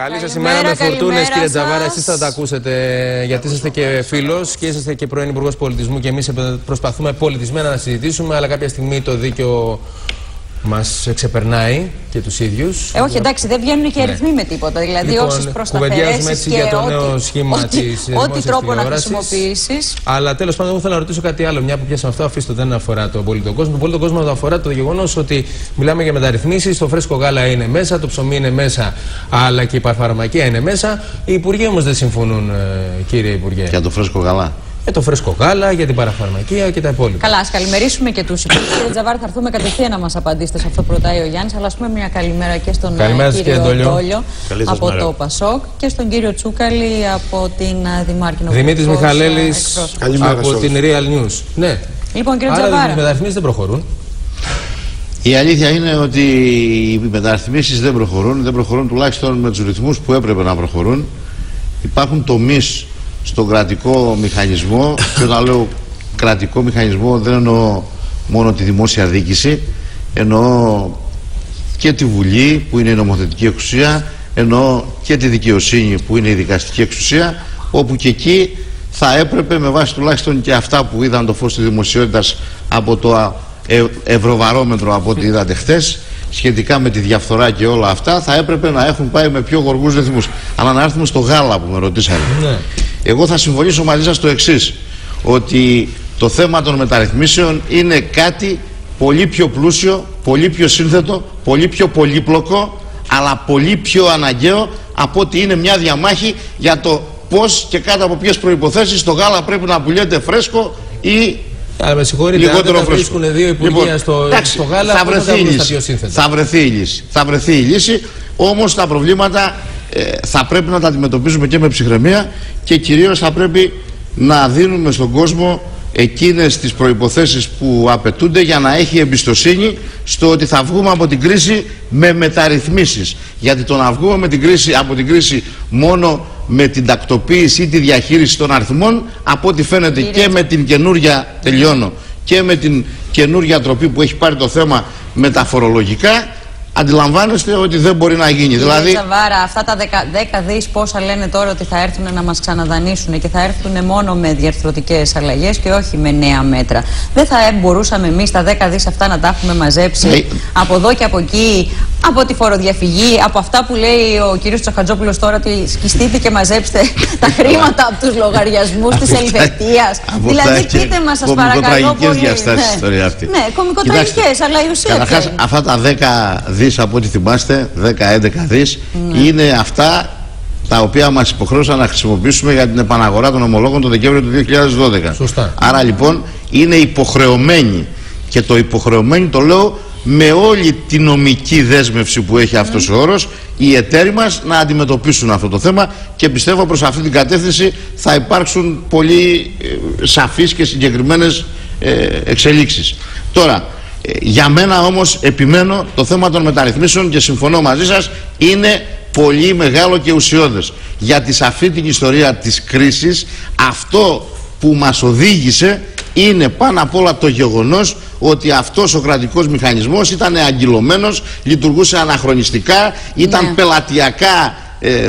Καλή σας ημέρα με φουρτούνες, κύριε Τζαβάρα. Εσείς θα τα ακούσετε, γιατί είσαστε και φίλος και είσαστε και πρώην Υπουργός Πολιτισμού και εμείς προσπαθούμε πολιτισμένα να συζητήσουμε, αλλά κάποια στιγμή το δίκαιο μας ξεπερνάει και τους ίδιους. Όχι, εντάξει, δεν βγαίνουν και αριθμοί με τίποτα. Δηλαδή, λοιπόν, όσες προσταθερέσεις και για το νέο σχήμα της ό,τι τρόπο να χρησιμοποιήσεις. Αλλά τέλος πάντων, εγώ θέλω να ρωτήσω κάτι άλλο. Μια που πιάσαμε αυτό, αφήστε το, δεν αφορά τον πολιτικό κόσμο. Τον πολιτικό κόσμο αφορά το γεγονός ότι μιλάμε για μεταρρυθμίσεις. Το φρέσκο γάλα είναι μέσα, το ψωμί είναι μέσα, αλλά και η παρφαρμακεία είναι μέσα. Οι υπουργοί όμως δεν συμφωνούν, κύριε Υπουργέ. Για το φρέσκο γάλα. Για το φρέσκο γάλα, για την παραφαρμακεία και τα υπόλοιπα. Καλά, ας καλημερίσουμε και τους υπουργούς. Κύριε Τζαβάρη, θα έρθουμε κατευθείαν να μας απαντήσετε σε αυτό που ρωτάει ο Γιάννης. Αλλά ας πούμε μια καλημέρα και στον κύριο Ντόλιο από το Πασόκ και στον κύριο Τσούκαλη από την Δημάρχη. Δημήτρης Μιχαλέλης από την Real News. Ναι. Λοιπόν, κύριε Τζαβάρα. Οι μεταρρυθμίσεις δεν προχωρούν. Η αλήθεια είναι ότι οι μεταρρυθμίσεις δεν προχωρούν τουλάχιστον με τους ρυθμούς που έπρεπε να προχωρούν. Υπάρχουν τομείς στον κρατικό μηχανισμό, και όταν λέω κρατικό μηχανισμό δεν εννοώ μόνο τη δημόσια διοίκηση, εννοώ και τη Βουλή που είναι η νομοθετική εξουσία, εννοώ και τη δικαιοσύνη που είναι η δικαστική εξουσία, όπου και εκεί θα έπρεπε με βάση τουλάχιστον και αυτά που είδαν το φως της δημοσιότητας από το Ευρωβαρόμετρο, από ό,τι είδατε χθες, σχετικά με τη διαφθορά και όλα αυτά, θα έπρεπε να έχουν πάει με πιο γοργούς ρυθμούς. Αλλά να έρθουμε στο γάλα που με ρωτήσατε. Ναι. Εγώ θα συμφωνήσω μαζί σας το εξής, ότι το θέμα των μεταρρυθμίσεων είναι κάτι πολύ πιο πλούσιο, πολύ πιο σύνθετο, πολύ πιο πολύπλοκο, αλλά πολύ πιο αναγκαίο από ότι είναι μια διαμάχη για το πώς και κάτω από ποιες προϋποθέσεις το γάλα πρέπει να πουλιέται φρέσκο ή αλλά με συγχωρείτε, αν δεν βρίσκουν δύο υπουργεία στο γάλα, θα βρεθεί η λύση. Όμως τα προβλήματα θα πρέπει να τα αντιμετωπίζουμε και με ψυχραιμία και κυρίως θα πρέπει να δίνουμε στον κόσμο εκείνες τις προϋποθέσεις που απαιτούνται για να έχει εμπιστοσύνη στο ότι θα βγούμε από την κρίση με μεταρρυθμίσεις. Γιατί το να βγούμε από την κρίση μόνο με την τακτοποίηση ή τη διαχείριση των αριθμών, από ό,τι φαίνεται και με την καινούρια, και με την καινούρια τροπή που έχει πάρει το θέμα με τα φορολογικά, αντιλαμβάνεστε ότι δεν μπορεί να γίνει. Δηλαδή, Τζαβάρα, αυτά τα 10 δις πόσα λένε τώρα ότι θα έρθουν να μας ξαναδανήσουν και θα έρθουν μόνο με διαρθρωτικές αλλαγές και όχι με νέα μέτρα. Δεν θα μπορούσαμε εμείς τα 10 δις αυτά να τα έχουμε μαζέψει από εδώ και από εκεί, από τη φοροδιαφυγή, από αυτά που λέει ο κύριος Τσαχατζόπουλος τώρα, ότι σκιστείτε και μαζέψτε τα χρήματα από τους λογαριασμούς της Ελβετίας. Δηλαδή, πείτε μας, σας παρακαλώ πολύ. Ναι, κωμικοτραγικές, αλλά η ουσία. Καταρχάς, αυτά τα 10 δις από ό,τι θυμάστε, 10-11 δις, είναι αυτά τα οποία μας υποχρέωσαν να χρησιμοποιήσουμε για την επαναγορά των ομολόγων το Δεκέμβριο του 2012. Σωστά. Άρα λοιπόν είναι υποχρεωμένοι, και το υποχρεωμένοι το λέω με όλη τη νομική δέσμευση που έχει αυτός ο όρος, οι εταίροι μας να αντιμετωπίσουν αυτό το θέμα, και πιστεύω προς αυτή την κατεύθυνση θα υπάρξουν πολύ σαφείς και συγκεκριμένες εξελίξεις. Τώρα, για μένα όμως, επιμένω, το θέμα των μεταρρυθμίσεων, και συμφωνώ μαζί σας, είναι πολύ μεγάλο και ουσιώδες. Γιατί σε αυτή την ιστορία της κρίσης, αυτό που μας οδήγησε είναι πάνω απ' όλα το γεγονός ότι αυτός ο κρατικός μηχανισμός ήταν αγκυλωμένος, λειτουργούσε αναχρονιστικά, ήταν πελατειακά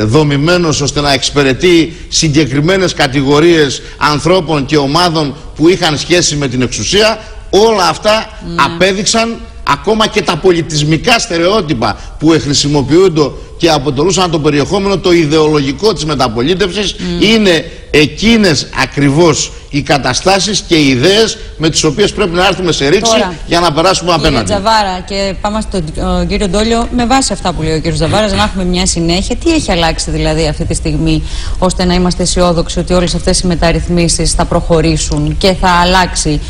δομημένος ώστε να εξυπηρετεί συγκεκριμένες κατηγορίες ανθρώπων και ομάδων που είχαν σχέση με την εξουσία. Όλα αυτά απέδειξαν, ακόμα και τα πολιτισμικά στερεότυπα που χρησιμοποιούνται και αποτελούσαν το περιεχόμενο το ιδεολογικό της μεταπολίτευσης, είναι εκείνες ακριβώς οι καταστάσεις και οι ιδέες με τις οποίες πρέπει να έρθουμε σε ρήξη για να περάσουμε απέναντι. Κύριε Τζαβάρα, και πάμε στον κύριο Ντόλιο, με βάση αυτά που λέει ο κύριος Τζαβάρας, να έχουμε μια συνέχεια. Τι έχει αλλάξει δηλαδή αυτή τη στιγμή ώστε να είμαστε αισιόδοξοι ότι όλες αυτές οι μεταρρυθμίσεις θα προχωρήσουν και θα αλλάξει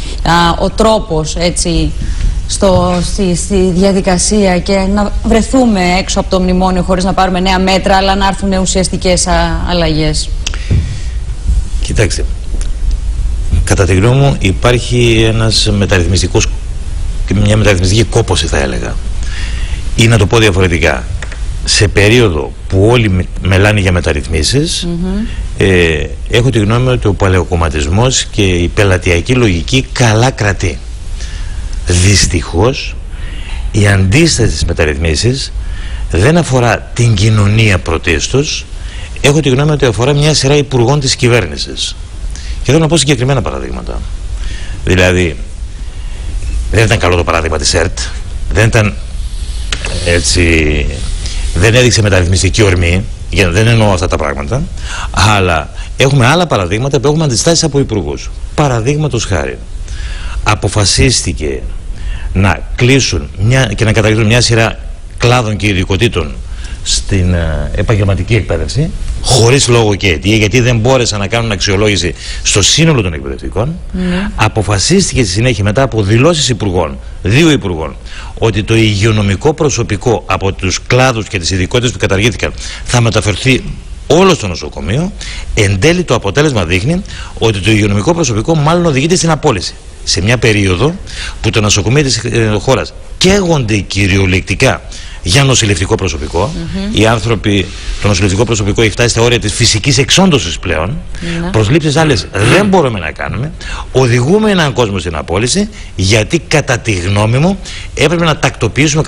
ο τρόπος, έτσι, στη διαδικασία, και να βρεθούμε έξω από το μνημόνιο χωρίς να πάρουμε νέα μέτρα, αλλά να έρθουν ουσιαστικές αλλαγές? Κοιτάξτε, κατά τη γνώμη μου υπάρχει ένας μεταρρυθμιστικός, μια μεταρρυθμιστική κόπωση θα έλεγα, ή να το πω διαφορετικά, σε περίοδο που όλοι μελάνε για μεταρρυθμίσεις, έχω τη γνώμη ότι ο παλαιοκομματισμός και η πελατειακή λογική καλά κρατεί. Δυστυχώς η αντίσταση στις μεταρρυθμίσεις δεν αφορά την κοινωνία πρωτίστως. Έχω τη γνώμη ότι αφορά μια σειρά υπουργών της κυβέρνησης. Και θέλω να πω συγκεκριμένα παραδείγματα. Δηλαδή, δεν ήταν καλό το παράδειγμα της ΕΡΤ, δεν ήταν έτσι, δεν έδειξε μεταρρυθμιστική ορμή, δεν εννοώ αυτά τα πράγματα, αλλά έχουμε άλλα παραδείγματα που έχουμε αντιστάσεις από υπουργούς. Παραδείγματος χάρη, αποφασίστηκε να κλείσουν και να καταργηθούν μια σειρά κλάδων και ειδικοτήτων στην επαγγελματική εκπαίδευση, χωρίς λόγο και αιτία, γιατί δεν μπόρεσαν να κάνουν αξιολόγηση στο σύνολο των εκπαιδευτικών. Αποφασίστηκε στη συνέχεια, μετά από δηλώσεις υπουργών, 2 υπουργών, ότι το υγειονομικό προσωπικό από τους κλάδους και τις ειδικότητες που καταργήθηκαν θα μεταφερθεί όλο στο νοσοκομείο. Εν τέλει το αποτέλεσμα δείχνει ότι το υγειονομικό προσωπικό μάλλον οδηγείται στην απόλυση. Σε μια περίοδο που τα νοσοκομεία της χώρας καίγονται κυριολεκτικά για νοσηλευτικό προσωπικό. Οι άνθρωποι, το νοσηλευτικό προσωπικό έχει φτάσει στα όρια της φυσικής εξόντωσης πλέον. Προσλήψεις άλλες δεν μπορούμε να κάνουμε. Οδηγούμε έναν κόσμο στην απόλυση, γιατί κατά τη γνώμη μου έπρεπε να τακτοποιήσουμε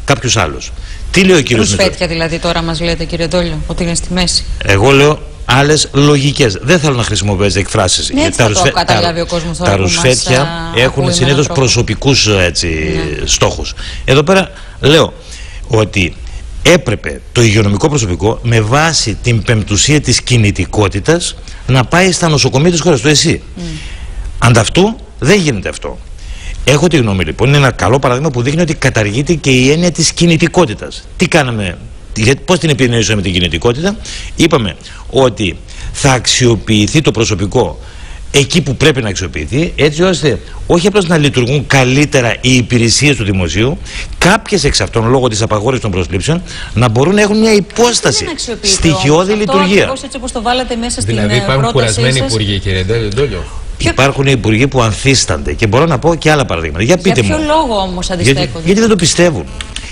κάποιους άλλους. Τι λέει ο κύριος Μητσοτάκης? Ρουσφέτια δηλαδή τώρα μας λέτε, κύριε Ντόλιο, ότι είναι στη μέση? Εγώ λέω άλλες λογικές. Δεν θέλω να χρησιμοποιήσω εκφράσεις. Ναι, έτσι θα το καταλάβει ο κόσμος τώρα. Τα ρουσφέτια έχουν συνήθως προσωπικούς στόχους. Εδώ πέρα λέω ότι έπρεπε το υγειονομικό προσωπικό, με βάση την πεμπτουσία της κινητικότητας, να πάει στα νοσοκομεία της χώρας του ΕΣΥ. Ανταυτού δεν γίνεται αυτό. Έχω τη γνώμη λοιπόν, είναι ένα καλό παράδειγμα που δείχνει ότι καταργείται και η έννοια της κινητικότητας. Τι κάναμε, πώς την επινέσουμε με την κινητικότητα? Είπαμε ότι θα αξιοποιηθεί το προσωπικό εκεί που πρέπει να αξιοποιηθεί, έτσι ώστε όχι απλώς να λειτουργούν καλύτερα οι υπηρεσίες του δημοσίου, κάποιες εξ αυτών λόγω της απαγόρευσης των προσλήψεων να μπορούν να έχουν μια υπόσταση, στοιχειώδη λειτουργία. Ακριβώς έτσι όπως το βάλατε μέσα στην δηλαδή υπάρχουν κουρασμένοι υπουργοί, κύριε Ντόλιο? Υπάρχουν υπουργοί που ανθίστανται και μπορώ να πω και άλλα παραδείγματα. Για ποιο λόγο όμως αντιστέκονται? Γιατί δεν το πιστεύουν.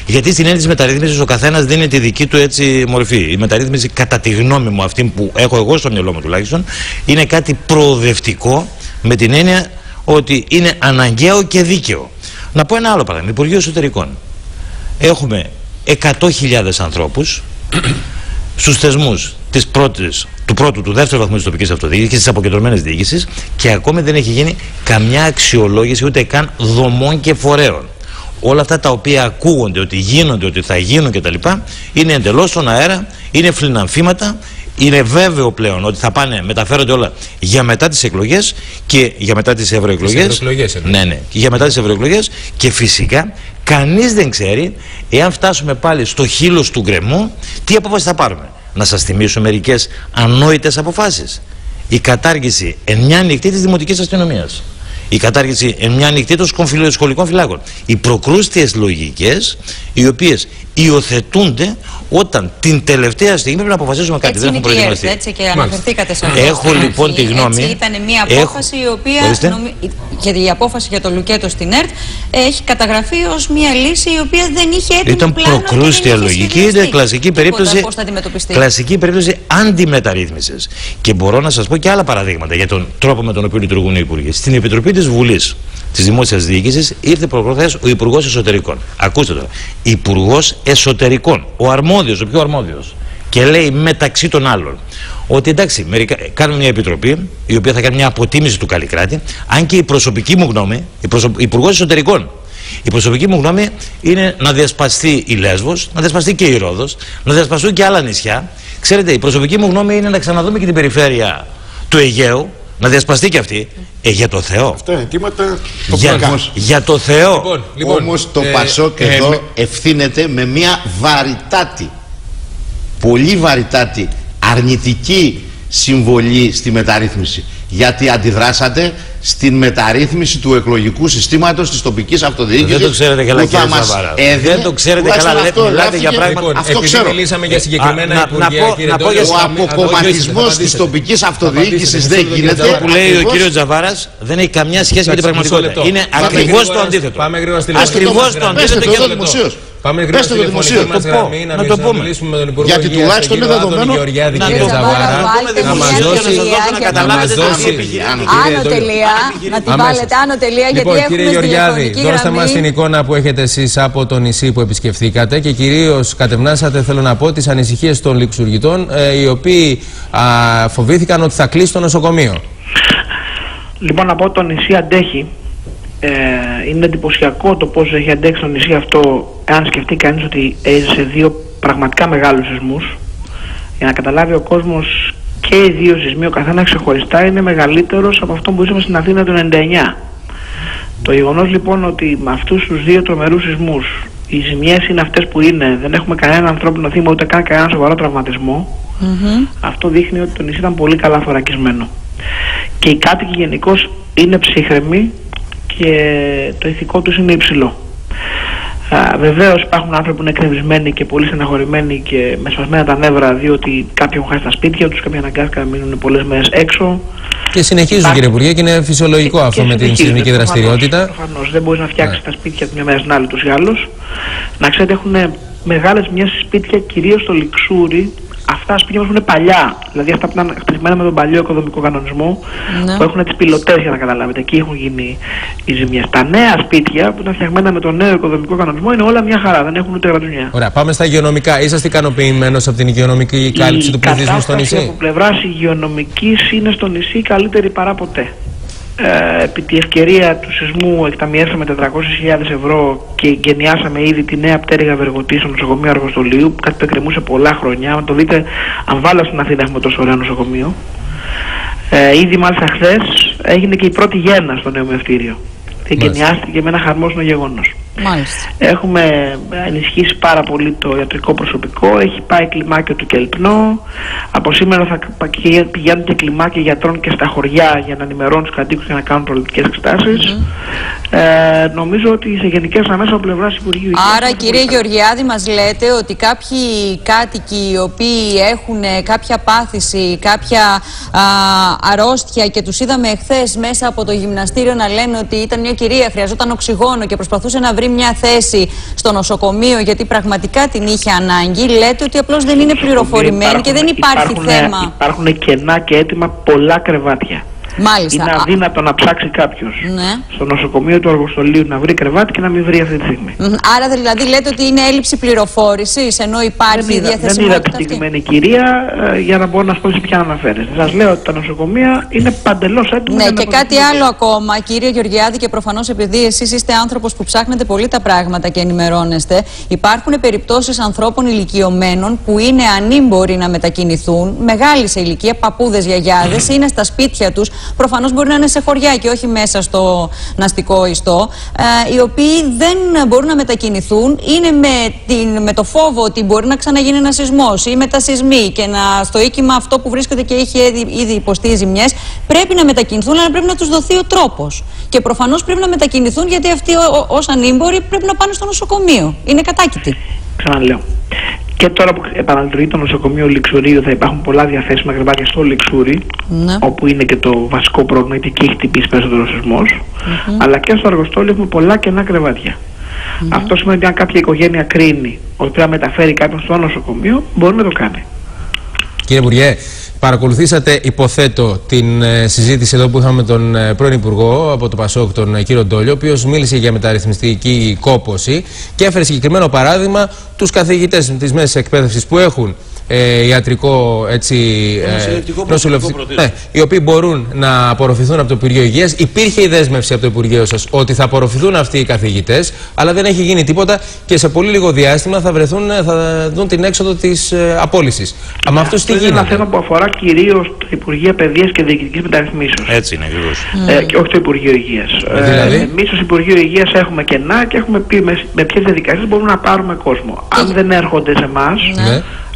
Γιατί στην έννοια της μεταρρύθμισης ο καθένας δίνει τη δική του έτσι μορφή. Η μεταρρύθμιση, κατά τη γνώμη μου, αυτή που έχω εγώ στο μυαλό μου τουλάχιστον, είναι κάτι προοδευτικό, με την έννοια ότι είναι αναγκαίο και δίκαιο. Να πω ένα άλλο παράδειγμα. Υπουργείο Εσωτερικών. Έχουμε 100.000 ανθρώπους στους θεσμούς του πρώτου, του δεύτερου βαθμού της τοπικής αυτοδιοίκησης και της αποκεντρωμένης διοίκησης, και ακόμη δεν έχει γίνει καμιά αξιολόγηση ούτε καν δομών και φορέων. Όλα αυτά τα οποία ακούγονται ότι γίνονται, ότι θα γίνουν κτλ. Είναι εντελώς στον αέρα, είναι φλιναμφήματα. Είναι βέβαιο πλέον ότι θα μεταφέρονται όλα για μετά τις εκλογές και για μετά τις ευρωεκλογές. Ναι, για μετά τις ευρωεκλογές, και φυσικά κανείς δεν ξέρει, εάν φτάσουμε πάλι στο χείλος του γκρεμού, τι απόφαση θα πάρουμε. Να σας θυμίσω μερικές ανόητες αποφάσεις. Η κατάργηση εν μια νυχτή της Δημοτικής Αστυνομίας. Η κατάργηση εν μια νυχτή των σχολικών φυλάκων. Οι προκρούστιες λογικές, οι οποίες υιοθετούνται όταν την τελευταία στιγμή πρέπει να αποφασίσουμε κάτι. Δεν έχουν προετοιμαστεί. Έτσι και αναφερθήκατε σε αυτό. Έχω λοιπόν τη γνώμη. Έτσι, ήταν μια απόφαση η οποία. Γιατί η απόφαση για το λουκέτο στην ΕΡΤ έχει καταγραφεί ως μια λύση η οποία δεν είχε έτοιμο ήταν πλάνο. Ήταν προκρούστια λογική, ήταν κλασική περίπτωση αντιμεταρρύθμισης. Και μπορώ να σας πω και άλλα παραδείγματα για τον τρόπο με τον οποίο λειτουργούν οι υπουργοί. Στην Επιτροπή της Βουλής της Δημόσιας Διοίκησης ήρθε προχθές ο Υπουργός Εσωτερικών. Ακούστε τώρα. Υπουργός Εσωτερικών. Ο αρμόδιος, ο πιο αρμόδιος. Και λέει μεταξύ των άλλων ότι εντάξει, κάνουμε μια επιτροπή η οποία θα κάνει μια αποτίμηση του Καλλικράτη, αν και η προσωπική μου γνώμη, Υπουργός Εσωτερικών, η προσωπική μου γνώμη είναι να διασπαστεί η Λέσβος, να διασπαστεί και η Ρόδος, να διασπαστούν και άλλα νησιά. Ξέρετε, η προσωπική μου γνώμη είναι να ξαναδούμε και την περιφέρεια του Αιγαίου, να διασπαστεί και αυτή. Για το Θεό. Αυτά είναι αιτήματα για το Θεό. Όμως το Πασόκ εδώ ευθύνεται με μια βαρυτάτη, πολύ βαρυτάτη, αρνητική συμβολή στη μεταρρύθμιση. Γιατί αντιδράσατε στην μεταρρύθμιση του εκλογικού συστήματος της τοπικής αυτοδιοίκησης. Δεν το ξέρετε καλά, κύριε Ζαβάρα. Δεν το ξέρετε καλά, μιλάτε για πράγματα. Αυτό ξέρω. Μιλήσαμε για συγκεκριμένα υπουργεία, κύριε Ντόλιο. Ο αποκομματισμός της τοπικής αυτοδιοίκησης δεν γίνεται. Αυτό που λέει ο κύριος Ζαβάρας δεν έχει καμιά σχέση με την πραγματικότητα. Είναι ακριβώς το αντίθετο. Πάμε γρήγορα στη Ακριβώς το αντίθετο και το δημοσίως. Πάμε γρήγορα στη τηλεφωνική μας γραμμή να μιλήσουμε με τον Υπουργό Γιατί τουλάχιστον είναι δεδομένο να μας δώσει να τη βάλετε άνω τελεία, λοιπόν, γιατί κύριε Γεωργιάδη, δώστε μας την εικόνα που έχετε εσείς από το νησί που επισκεφθήκατε και κυρίως κατευνάσατε, θέλω να πω, τις ανησυχίες των λειξουργητών, οι οποίοι φοβήθηκαν ότι θα κλείσει το νοσοκομείο. Λοιπόν, από το νησί αντέχει. Είναι εντυπωσιακό το πώς έχει αντέξει το νησί αυτό, εάν σκεφτεί κανείς ότι έζησε δύο πραγματικά μεγάλους σεισμούς. Για να καταλάβει ο κόσμος, και οι δύο σεισμοί, ο καθένας ξεχωριστά, είναι μεγαλύτερος από αυτό που ζήσαμε στην Αθήνα το 99. Το γεγονός λοιπόν ότι με αυτούς τους δύο τρομερούς σεισμούς οι ζημιές είναι αυτές που είναι, δεν έχουμε κανένα ανθρώπινο θύμα ούτε καν κανένα σοβαρό τραυματισμό, αυτό δείχνει ότι το νησί ήταν πολύ καλά θωρακισμένο. Και οι κάτοικοι γενικώς είναι ψύχρεμοι και το ηθικό τους είναι υψηλό. Βεβαίως υπάρχουν άνθρωποι που είναι εκνευρισμένοι και πολύ στεναχωρημένοι και με σπασμένα τα νεύρα, διότι κάποιοι έχουν χάσει τα σπίτια τους, κάποιοι αναγκάστηκαν να μείνουν πολλές μέρες έξω. Και συνεχίζουν, κύριε Υπουργέ, και είναι φυσιολογικό αυτό με την σεισμική δραστηριότητα. Προφανώς δεν μπορείς να φτιάξεις τα σπίτια τη μια μέρα στην άλλη τους ή άλλους. Να ξέρετε, έχουν μεγάλες μιας σπίτια, κυρίως στο Λιξούρι. Αυτά σπίτια μας που είναι παλιά, δηλαδή αυτά που ήταν χτισμένα με τον παλιό οικοδομικό κανονισμό, που έχουν τις πιλωτές, για να καταλάβετε, εκεί έχουν γίνει οι ζημιές. Τα νέα σπίτια που ήταν φτιαγμένα με τον νέο οικοδομικό κανονισμό είναι όλα μια χαρά, δεν έχουν ούτε γρατζουνιά. Ωραία, πάμε στα υγειονομικά. Είσαστε ικανοποιημένος από την υγειονομική κάλυψη του πληθυσμού στο νησί? Από πλευράς υγειονομικής είναι στο νησί καλύτερη παρά ποτέ. Επί τη ευκαιρία του σεισμού εκταμιεύσαμε 400.000 ευρώ και εγκαινιάσαμε ήδη τη νέα πτέρυγα Βεργοτή στο νοσοκομείο Αργοστολίου, κάτι που εκκρεμούσε πολλά χρόνια. Αν το δείτε, αν βάλω στην Αθήνα έχουμε τόσο ωραίο νοσοκομείο. Ήδη μάλιστα χθες έγινε και η πρώτη γέννα στο νέο μευτήριο. Εγκαινιάστηκε με ένα χαρμόσυνο γεγονός. Μάλιστα. Έχουμε ενισχύσει πάρα πολύ το ιατρικό προσωπικό, έχει πάει κλιμάκιο του Κελπνό. Από σήμερα θα πηγαίνουν και κλιμάκια γιατρών και στα χωριά για να ενημερώνουν τους κατοίκους και να κάνουν προληπτικές εξετάσεις. Νομίζω ότι σε γενικές γραμμές από πλευράς Υπουργείου Υγείας. Άρα, κύριε Γεωργιάδη, μας λέτε ότι κάποιοι κάτοικοι οι οποίοι έχουν κάποια πάθηση, κάποια αρρώστια και τους είδαμε εχθές μέσα από το γυμναστήριο να λένε ότι ήταν μια κυρία, χρειαζόταν οξυγόνο και προσπαθούσε να βρει μια θέση στο νοσοκομείο γιατί πραγματικά την είχε ανάγκη, λέτε ότι απλώς δεν είναι πληροφορημένοι και δεν υπάρχει θέμα. Υπάρχουν κενά και έτοιμα πολλά κρεβάτια. Μάλιστα. Είναι αδύνατο να ψάξει κάποιος στο νοσοκομείο του Αργοστολίου να βρει κρεβάτι και να μην βρει αυτή τη στιγμή. Άρα δηλαδή λέτε ότι είναι έλλειψη πληροφόρησης ενώ υπάρχει διαθεσιμότητα? Δεν είδα τη συγκεκριμένη κυρία για να μπορώ να πω σε ποια αναφέρεται. Σας λέω ότι τα νοσοκομεία είναι παντελώς έτοιμα. Ναι, και κάτι άλλο ακόμα, κύριε Γεωργιάδη, και προφανώς επειδή εσείς είστε άνθρωπος που ψάχνετε πολύ τα πράγματα και ενημερώνεστε, υπάρχουν περιπτώσεις ανθρώπων ηλικιωμένων που είναι ανήμποροι να μετακινηθούν, μεγάλοι σε ηλικία, παππούδες, γιαγιάδες, είναι στα σπίτια τους. Προφανώς μπορεί να είναι σε χωριά και όχι μέσα στο ναστικό ιστό, οι οποίοι δεν μπορούν να μετακινηθούν, είναι με το φόβο ότι μπορεί να ξαναγίνει ένα σεισμός ή μετασεισμοί και στο οίκημα αυτό που βρίσκεται και έχει ήδη υποστεί ζημιές, πρέπει να μετακινηθούν, αλλά πρέπει να τους δοθεί ο τρόπος. Και προφανώς πρέπει να μετακινηθούν γιατί αυτοί ως ανήμποροι πρέπει να πάνε στο νοσοκομείο. Είναι κατάκητοι. Ξαναλέω. Και τώρα που επαναλειτουργεί το νοσοκομείο Λιξουρίου θα υπάρχουν πολλά διαθέσιμα κρεβάτια στο Λιξούρι, όπου είναι και το βασικό πρόβλημα, γιατί εκεί έχει χτυπήσει περισσότερο σεισμός. Αλλά και στο Αργοστόλιο έχουμε πολλά κενά κρεβάτια. Αυτό σημαίνει ότι αν κάποια οικογένεια κρίνει ότι πρέπει να μεταφέρει κάποιον στο νοσοκομείο, μπορεί να το κάνει. Κύριε Υπουργέ, παρακολουθήσατε, υποθέτω, την συζήτηση εδώ που είχαμε με τον πρώην Υπουργό από το ΠΑΣΟΚ, τον κύριο Ντόλιο, ο οποίος μίλησε για μεταρρυθμιστική κόπωση και έφερε συγκεκριμένο παράδειγμα τους καθηγητές της μέσης εκπαίδευσης που έχουν ιατρικό νοσηλευτικό, οι οποίοι μπορούν να απορροφηθούν από το Υπουργείο Υγείας. Υπήρχε η δέσμευση από το Υπουργείο σας ότι θα απορροφηθούν αυτοί οι καθηγητές, αλλά δεν έχει γίνει τίποτα και σε πολύ λίγο διάστημα θα δουν την έξοδο της απόλυσης. Με αυτούς τι γίνεται? Είναι ένα θέμα που αφορά κυρίως το Υπουργείο Παιδείας και Διοικητικής Μεταρρυθμίσεως. Έτσι είναι ακριβώς. Και όχι το Υπουργείο Υγείας. Εμείς ως Υπουργείο Υγείας έχουμε κενά και έχουμε πει με ποιες διαδικασίες μπορούμε να πάρουμε κόσμο. Αν δεν έρχονται σε εμάς,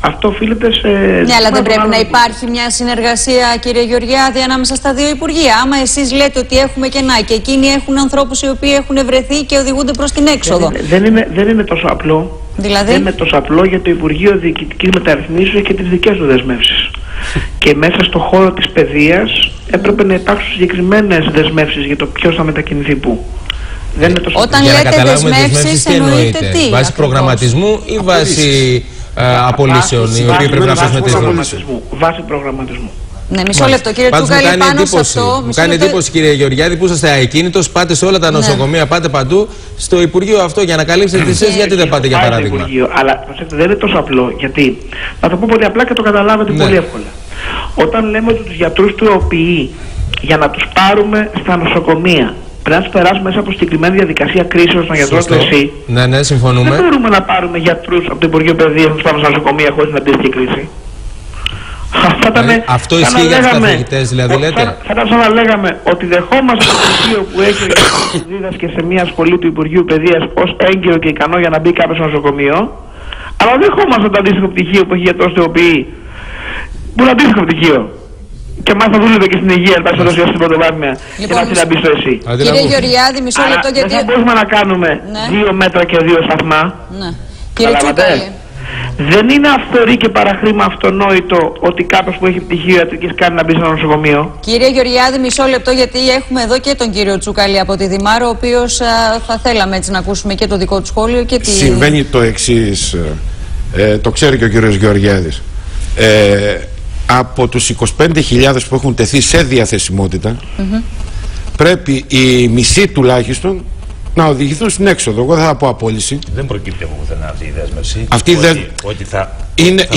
αυτό οφείλεται σε. Ναι, αλλά δεν πρέπει να υπάρχει μια συνεργασία, κύριε Γεωργιάδη, ανάμεσα στα δύο Υπουργεία? Άμα εσείς λέτε ότι έχουμε κενά και εκείνοι έχουν ανθρώπους οι οποίοι έχουν βρεθεί και οδηγούνται προς την έξοδο. Δεν είναι τόσο απλό. Δηλαδή? Δεν είναι τόσο απλό, γιατί το Υπουργείο Διοικητικής Μεταρρυθμίσεως έχει και τις δικές του δεσμεύσεις. Και μέσα στο χώρο της παιδείας έπρεπε να υπάρξουν συγκεκριμένες δεσμεύσεις για το ποιος θα μετακινηθεί πού. Δεν είναι τόσο Όταν λέτε δεσμεύσεις, εννοείτε τι? Βάσει προγραμματισμού ή βάσει απολύσεων, οι οποίοι πρέπει να προσμετρηθούν? Βάσει προγραμματισμού. Ναι, μισό λεπτό, κύριε Τσούκαλη, πάνω σε αυτό. Μου κάνει εντύπωση, κύριε Γεωργιάδη, που είσαστε ακίνητος, πάτε σε όλα τα νοσοκομεία, πάτε παντού. Στο Υπουργείο αυτό για να καλύψετε τις θέσεις, γιατί δεν πάτε για παράδειγμα? Αλλά προσέξτε, δεν είναι τόσο απλό. Γιατί, θα το πω πολύ απλά και το καταλάβετε πολύ εύκολα. Όταν λέμε ότι τους γιατρούς του ΕΟΠΗ για να τους πάρουμε στα νοσοκομεία πρέπει να τους περάσουμε μέσα από συγκεκριμένη διαδικασία κρίσεως των γιατρών του ΕΣΥ. Ναι, συμφωνούμε. Δεν μπορούμε να πάρουμε γιατρούς από το Υπουργείο Παιδείας να τους πάμε στα νοσοκομεία χωρίς την αντίστοιχη κρίση. Αυτό ισχύει για τους καθηγητές, δηλαδή λέτε? Θα ήταν σαν να λέγαμε ότι δεχόμαστε το πτυχίο που έχει ο κ. δίδασκε σε μια σχολή του Υπουργείου Παιδείας ως έγκυρο και ικανό για να μπει κάποιος στο νοσοκομείο, αλλά δεχόμαστε το αντίστοιχο πτυχίο που έχει γιατρός του ΕΟΠΗ, που είναι αντίστοιχο πτυχίο. Και μάλιστα δούλευε και στην υγεία, εντάξει, όσο στην πρωτοβάθμια, και να θέλει να μπει στο ΕΣΥ. Κύριε Γεωργιάδη, μισό λεπτό, γιατί δεν μπορούμε να κάνουμε 2 μέτρα και 2 σταθμά. Κύριε Τσούκαλη, δεν είναι αυθορή και παραχρήμα αυτονόητο ότι κάποιος που έχει πτυχίο ιατρικής κάνει να μπει στο νοσοκομείο. Κύριε Γεωργιάδη, μισό λεπτό, γιατί έχουμε εδώ και τον κύριο Τσούκαλη από τη Δημάρο, ο οποίος θα θέλαμε έτσι να ακούσουμε και το δικό του σχόλιο και τη... Συμβαίνει το εξής, το ξέρει και ο κύριος Γεωργιάδης. Από τους 25.000 που έχουν τεθεί σε διαθεσιμότητα, πρέπει οι μισοί τουλάχιστον να οδηγηθούν στην έξοδο. Εγώ δεν θα πω απόλυση. Δεν προκύπτει από πουθενά αυτή η δέσμευση. Αυτή ότι θα είναι,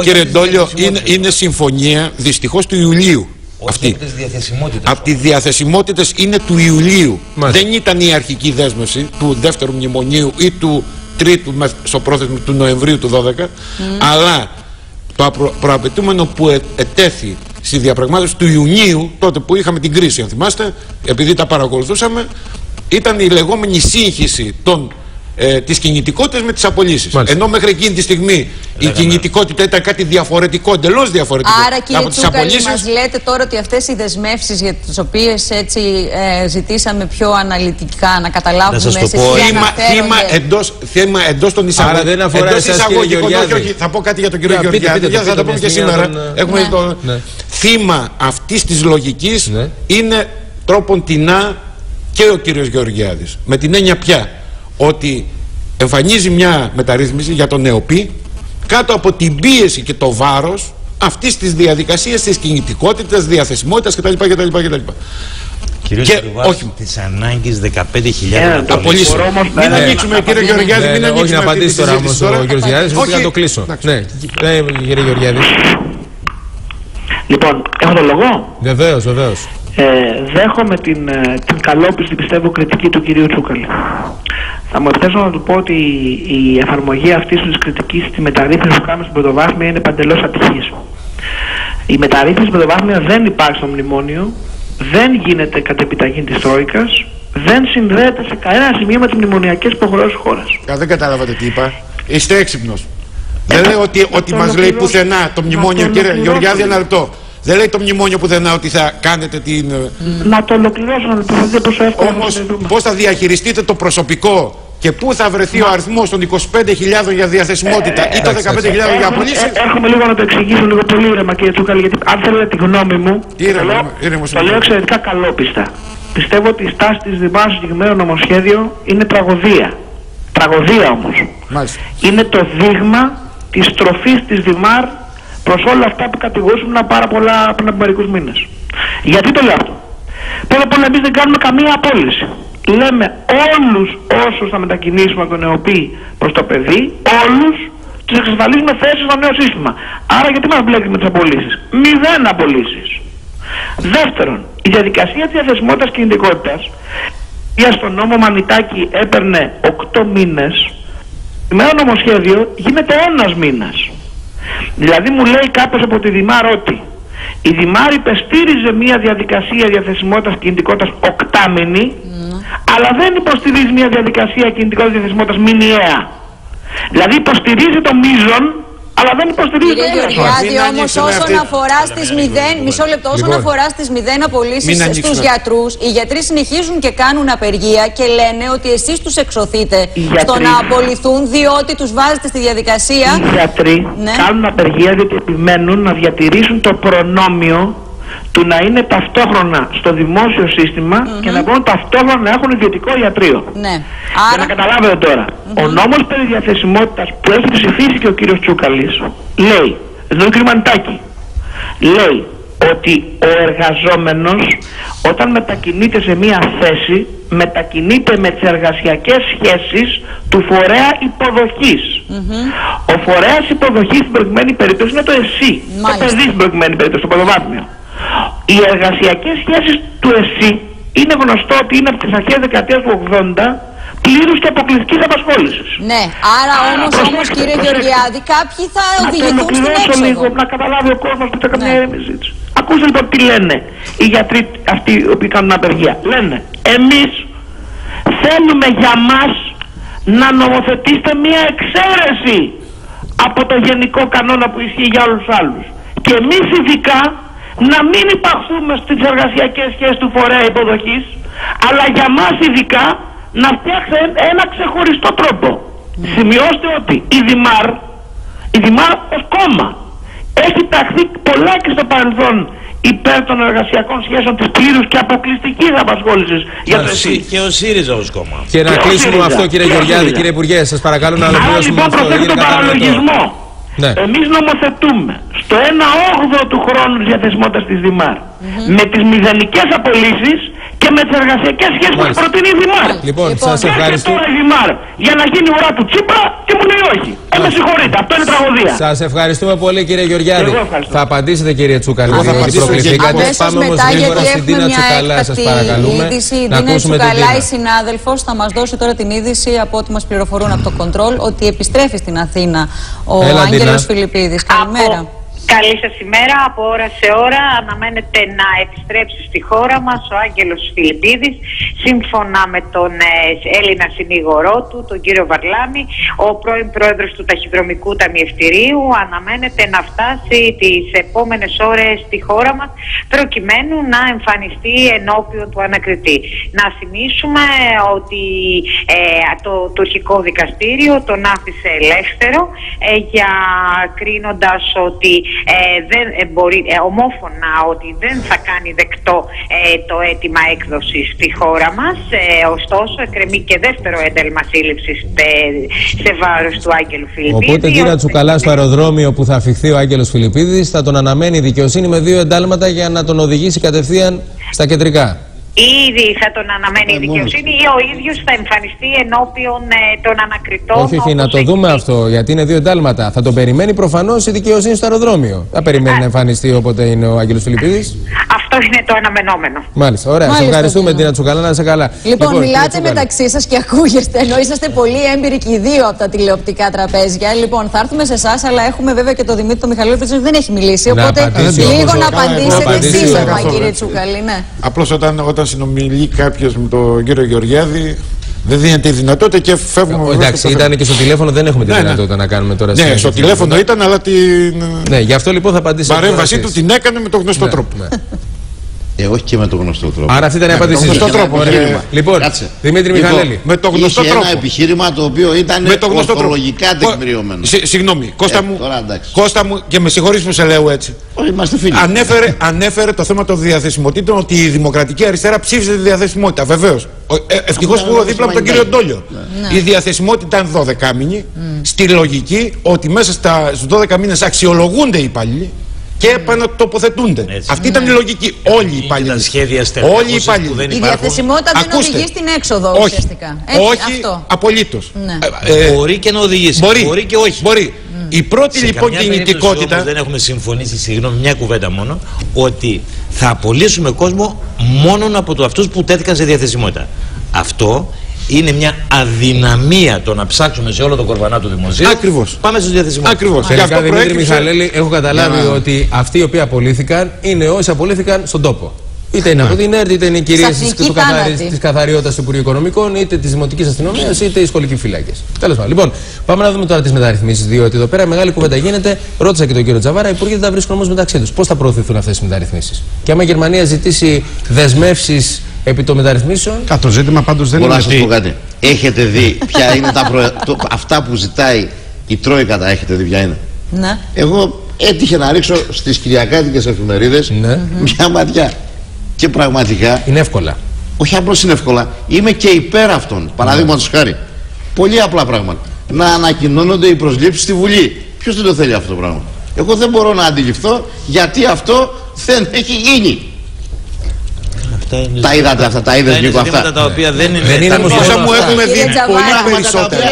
κύριε Ντόλιο, είναι συμφωνία δυστυχώς του Ιουλίου. Αυτή. Από τις διαθεσιμότητες είναι του Ιουλίου. Μάλιστα. Δεν ήταν η αρχική δέσμευση του δεύτερου μνημονίου ή του τρίτου στο πρόθεσμο του Νοεμβρίου του 2012, αλλά το προαπαιτούμενο που ετέθη στη διαπραγμάτευση του Ιουνίου, τότε που είχαμε την κρίση, αν θυμάστε, επειδή τα παρακολουθούσαμε, ήταν η λεγόμενη σύγχυση της κινητικότητας με τις απολύσεις. Ενώ μέχρι εκείνη τη στιγμή η κινητικότητα ήταν κάτι διαφορετικό, εντελώς διαφορετικό. Άρα, κύριε Τσούκαλη, μας λέτε τώρα ότι αυτές οι δεσμεύσεις για τις οποίες έτσι ζητήσαμε πιο αναλυτικά να καταλάβουμε σε τι θέμα εντός των εισαγωγικών. Άρα δεν αφορά εσάς, κύριε Γεωργιάδη. Όχι, θα πω κάτι για τον κύριο Γεωργιάδη, θα το πούμε και σήμερα. Θύμα αυτής της λογικής είναι τρόπον τεινά και ο κύριος Γεωργιάδης. Με την έννοια πια ότι εμφανίζει μια μεταρρύθμιση για τον ΕΟΠΗ κάτω από την πίεση και το βάρος αυτής της διαδικασίας της κινητικότητας, διαθεσιμότητας κτλ. Κυρίως όχι της ανάγκης 15.000 απολύσεις. Μην ανοίξουμε, κύριε Γεωργιάδη, μην ανοίξουμε. Όχι να απαντήσει τώρα όμως ο κύριος Γεωργιάδης, όχι να το κλείσω. Ναι, κύριε Γεωργιάδη. Λοιπόν, έχω το λόγο? Βεβαίως. Δέχομαι την καλόπιστη, πιστεύω, κριτική του κυρίου Τσούκαλη. Θα μου επιτρέψω να του πω ότι η εφαρμογή αυτής της κριτικής στη μεταρρύθμιση που κάνουμε στην πρωτοβάθμια είναι παντελώς ατυχής. Η μεταρρύθμιση στην πρωτοβάθμια δεν υπάρχει στο μνημόνιο, δεν γίνεται κατ' επιταγή της Τρόικας, δεν συνδέεται σε κανένα σημείο με τις μνημονιακές υποχρεώσεις της χώρας. Δεν καταλάβατε τι είπα. Είστε έξυπνος. Δεν λέει ότι μας λέει πουθενά το μνημόνιο, κύριε Γεωργιάδη, ένα λεπτό. Δεν λέει το μνημόνιο πουθενά ότι θα κάνετε την... Να το ολοκληρώσω, να το δείτε πόσο εύκολα. Όμως πώς θα διαχειριστείτε το προσωπικό και πού θα βρεθεί ο αριθμός των 25.000 για διαθεσιμότητα ή των 15.000 για απολύσεις. Έρχομαι λίγο να το εξηγήσω λίγο πολύ ήρεμα, κύριε Τσούκαλη, γιατί αν θέλετε τη γνώμη μου, το λέω εξαιρετικά καλόπιστα. Πιστεύω ότι η στάση της Δημάρου στο συγκεκριμένο νομοσχέδιο είναι τραγωδία. Τραγωδία όμως. Μάλιστα. Είναι το δείγμα της στροφής της Δημάρ προς όλα αυτά που κατηγορούσαμε πάρα πολλά πριν από μερικούς μήνες. Γιατί το λέω αυτό? Πρώτα απ' όλα, εμείς δεν κάνουμε καμία απόλυση. Λέμε όλους όσους θα μετακινήσουμε από τον ΕΟΠΗ προς το παιδί, όλους τους εξασφαλίζουμε θέσεις στο νέο σύστημα. Άρα γιατί μας μπλέκει με τις απολύσεις? 0 απολύσεις. Δεύτερον, η διαδικασία της διαθεσιμότητας κινητικότητας, για στο νόμο Μανιτάκη έπαιρνε 8 μήνες, με ένα νομοσχέδιο γίνεται 1 μήνας. Δηλαδή μου λέει κάποιος από τη Δημάρ ότι η Δημάρ υπεστήριζε μια διαδικασία διαθεσιμότητας κινητικότητας 8μηνη, αλλά δεν υποστηρίζει μια διαδικασία κινητικότητας διαθεσιμότητας μηνιαία. Δηλαδή υποστηρίζει το μείζον, αλλά δεν υποστηρίζει το μείζον. Κύριε Γεωργιάδη, όμως όσον αφορά στις 0, μισό λεπτό, όσον αφορά στις 0 απολύσεις στους γιατρούς, οι γιατροί συνεχίζουν και κάνουν απεργία και λένε ότι εσείς τους εξωθείτε στο να απολυθούν διότι τους βάζετε στη διαδικασία. Οι γιατροί κάνουν απεργία διότι επιμένουν να διατηρήσουν το προνόμιο του να είναι ταυτόχρονα στο δημόσιο σύστημα και να μπορούν ταυτόχρονα να έχουν ιδιωτικό ιατρείο. Ναι. Για να καταλάβετε τώρα, ο νόμος περί διαθεσιμότητας που έχει ψηφίσει και ο κύριος Τσούκαλης λέει τον κύριο Μανιτάκη, λέει ότι ο εργαζόμενος όταν μετακινείται σε μία θέση μετακινείται με τις εργασιακές σχέσεις του φορέα υποδοχής. Ο φορέας υποδοχής στην προηγουμένη περίπτωση είναι το ΕΣΥ, το παιδί στην προηγουμένη περίπτωση, το πρωτοβάθμιο. Οι εργασιακές σχέσεις του ΕΣΥ είναι γνωστό ότι είναι από τις αρχές δεκαετίας του 80 πλήρους και αποκλειστικής απασχόλησης. Ναι, άρα όμως κύριε Γεωργιάδη, κάποιοι θα οδηγηθούν στην έξοδο. Λίγο, να καταλάβει ο κόσμος που θα κάνει μια συζήτηση. Ακούστε λοιπόν τι λένε οι γιατροί αυτοί οι οποίοι κάνουν απεργία. Λένε, εμείς θέλουμε για μας να νομοθετήσετε μια εξαίρεση από το γενικό κανόνα που ισχύει για όλους τους άλλους. Και εμείς ειδικά να μην υπαχθούμε στις εργασιακές σχέσεις του φορέα υποδοχής, αλλά για μας ειδικά να φτιάξει ένα ξεχωριστό τρόπο. Σημειώστε ότι η Δημάρ ως κόμμα έχει ταχθεί πολλά και στο παρελθόν υπέρ των εργασιακών σχέσεων της πλήρους και αποκλειστικής απασχόλησης για το ΕΣΥ. Και ο ΣΥΡΙΖΑ ως κόμμα. Και να κλείσουμε με αυτό, κύριε Γεωργιάδη, κύριε Υπουργέ, σας παρακαλώ να ολοκληρώσουμε αυτό. Άρα λοιπόν, τον παραλογισμό. Ναι. Εμείς νομοθετούμε στο 1/8 του χρόνου της διαθεσιμότητας της Δημάρ με τις μηδενικές απολύσεις και με τις εργασιακές σχέσεις που προτείνει η Δημάρ. Λοιπόν, σας ευχαριστώ. Τώρα η Δημάρ για να γίνει ουρά του Τσίπρα και μου λέει όχι. Με συγχωρείτε, αυτό είναι τραγωδία. Σας ευχαριστούμε πολύ, κύριε Γεωργιάδη. Θα απαντήσετε, κύριε Τσούκαλη, γιατί προκληθήκατε. Πάμε όμως γρήγορα στην Τίνα Τσουκαλά, σας παρακαλούμε. Να ακούσουμε την Τσουκαλά, η συνάδελφος, θα μας δώσει τώρα την είδηση από ό,τι μας πληροφορούν από το Control ότι επιστρέφει στην Αθήνα ο Άγγελος Φιλιππίδης. Καλημέρα. Καλή σας ημέρα. Από ώρα σε ώρα αναμένεται να επιστρέψει στη χώρα μας ο Άγγελος Φιλιππίδης, σύμφωνα με τον Έλληνα συνήγορό του, τον κύριο Βαρλάμη. Ο πρώην πρόεδρος του Ταχυδρομικού Ταμιευτηρίου αναμένεται να φτάσει τις επόμενες ώρες στη χώρα μας προκειμένου να εμφανιστεί ενώπιον του ανακριτή. Να θυμίσουμε ότι το τουρκικό δικαστήριο τον άφησε ελεύθερο για κρίνοντας ότι δεν μπορεί ομόφωνα ότι δεν θα κάνει δεκτό το αίτημα έκδοσης στη χώρα μας. Ωστόσο εκκρεμεί και δεύτερο ένταλμα σύλληψης σε βάρος του Άγγελου Φιλιππίδη. Οπότε κύριε Τσουκαλά, στο αεροδρόμιο που θα αφιχθεί ο Άγγελος Φιλιππίδης θα τον αναμένει η δικαιοσύνη με 2 εντάλματα για να τον οδηγήσει κατευθείαν στα κεντρικά. Ήδη θα τον αναμένει η δικαιοσύνη ή ο ίδιος θα εμφανιστεί ενώπιον των ανακριτών. Όχι, να το δούμε αυτό, γιατί είναι 2 εντάλματα. Θα τον περιμένει προφανώς η δικαιοσύνη στο αεροδρόμιο. Θα περιμένει να εμφανιστεί όποτε είναι ο Άγγελος Φιλιππίδης. Αυτό είναι το αναμενόμενο. Μάλιστα, ωραία. Σας ευχαριστούμε, Τίνα Τσουκαλά, να είσαι καλά. Λοιπόν, μιλάτε μεταξύ σας και ακούγεστε, ενώ είσαστε πολύ έμπειροι και οι δύο από τα τηλεοπτικά τραπέζια. Λοιπόν, θα έρθουμε σε εσάς, αλλά έχουμε βέβαια και τον Δημήτρη τον Μιχαλίδη, που δεν έχει μιλήσει. Οπότε λίγο να απαντήσετε σύντομα, κύριε Τσούκαλη. Απλώς όταν συνομιλεί κάποιος με τον κύριο Γεωργιάδη, δεν δίνεται η δυνατότητα και φεύγουμε. Εντάξει, ήταν και στο τηλέφωνο, δεν έχουμε τη δυνατότητα να κάνουμε τώρα. Ναι, στο τηλέφωνο ήταν, αλλά την. Ναι, γι' αυτό λοιπόν θα απαντήσει. Η παρέμβασή του την έκανε με τον γνωστό τρόπο. Όχι και με τον γνωστό τρόπο. Άρα αυτή ήταν η απάντησή του. Λοιπόν, Δημήτρη Μιχαλέλη. Με τον γνωστό τρόπο. Ένα επιχείρημα το οποίο ήταν ορθολογικά τεκμηριωμένο. Συγγνώμη, Κώστα μου, και με συγχωρείς που σε λέω έτσι. Όχι, είμαστε φίλοι. Ανέφερε το θέμα των διαθεσιμοτήτων, ότι η Δημοκρατική Αριστερά ψήφισε τη διαθεσιμότητα. Βεβαίως. Ευτυχώς που δίπλα από τον κύριο Ντόλιο. Η διαθεσιμότητα ήταν 12 μήνη, στη λογική ότι μέσα στους 12 μήνες αξιολογούνται οι υπάλληλοι και επανατοποθετούνται. Αυτή ήταν η λογική. Όλοι οι υπάλληλοι. Όλοι οι υπάλληλοι. Η διαθεσιμότητα δεν οδηγεί στην έξοδο ουσιαστικά. Όχι, απολύτως. Μπορεί και να οδηγήσει. Μπορεί και όχι. Μπορεί. Η πρώτη λοιπόν κινητικότητα. Όμως δεν έχουμε συμφωνήσει, συγγνώμη, μια κουβέντα μόνο, ότι θα απολύσουμε κόσμο μόνο από αυτούς που τέθηκαν σε διαθεσιμότητα. Αυτό είναι μια αδυναμία το να ψάξουμε σε όλο τον κορβανά του δημοσίου. Ακριβώς. Πάμε στους διαθεσιμότητες. Ακριβώς. Τελικά, Δημήτρη Μιχαλέλη, έχω καταλάβει ότι αυτοί οι οποίοι απολύθηκαν είναι όσοι απολύθηκαν στον τόπο. Είτε είναι από την ΕΡΤ, είτε είναι οι κυρίες της καθαριότητας του Υπουργείου Οικονομικών, είτε της Δημοτικής Αστυνομίας, είτε οι σχολικοί φύλακες. Τέλος πάντων. Λοιπόν, πάμε να δούμε τώρα τις μεταρρυθμίσεις. Διότι εδώ πέρα μεγάλη κουβέντα γίνεται. Ρώτησα και τον κύριο Τζαβάρα, οι υπουργοί δεν τα βρίσκουν όμως μεταξύ τους. Πώς θα προωθηθούν αυτές τις μεταρρυθμίσεις? Και άμα η Γερμανία ζητήσει δεσμεύσεις επί των μεταρρυθμίσεων. Το ζήτημα πάντως δεν είναι. Μπορώ να σας πω κάτι. Έχετε δει ποια είναι αυτά που ζητάει η Τρόικα, τα έχετε δει ποια είναι? Ναι. Εγώ έτυχε να ρίξω στις κυριακάτικες εφημερίδες μια ματιά. Και πραγματικά. Είναι εύκολα. Όχι απλώς είναι εύκολα. Είμαι και υπέρ αυτών. Παραδείγματος χάρη. Πολύ απλά πράγματα. Να ανακοινώνονται οι προσλήψεις στη Βουλή. Ποιος δεν το θέλει αυτό το πράγμα? Εγώ δεν μπορώ να αντιληφθώ γιατί αυτό δεν έχει γίνει. Τα είδατε αυτά, τα είδες Νίκο αυτά? Τα οποία δεν είναι Όσα μου έχουμε δει πολύ περισσότερα.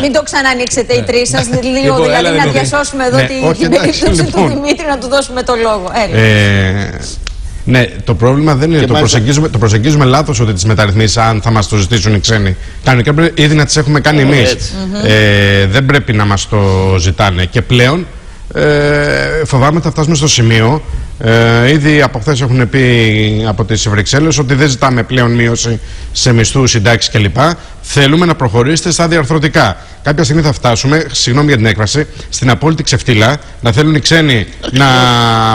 Μην το ξανανοίξετε οι τρεις σας λίγο, δηλαδή να διασώσουμε εδώ την περίπτωση του Δημήτρη, να του δώσουμε το λόγο. Ναι, το πρόβλημα δεν είναι το προσεγγίζουμε λάθος ότι τις μεταρρυθμίσεις, αν θα μας το ζητήσουν οι ξένοι. Κανονικά πρέπει ήδη να τις έχουμε κάνει εμείς. Δεν πρέπει να μας το ζητάνε. Και πλέον φοβάμαι ότι θα φτάσουμε στο σημείο. Ήδη από χθες έχουν πει από τις Βρυξέλλες ότι δεν ζητάμε πλέον μείωση σε μισθούς, συντάξεις κλπ. Θέλουμε να προχωρήσετε στα διαρθρωτικά. Κάποια στιγμή θα φτάσουμε, συγγνώμη για την έκφραση, στην απόλυτη ξεφτύλα, να θέλουν οι ξένοι να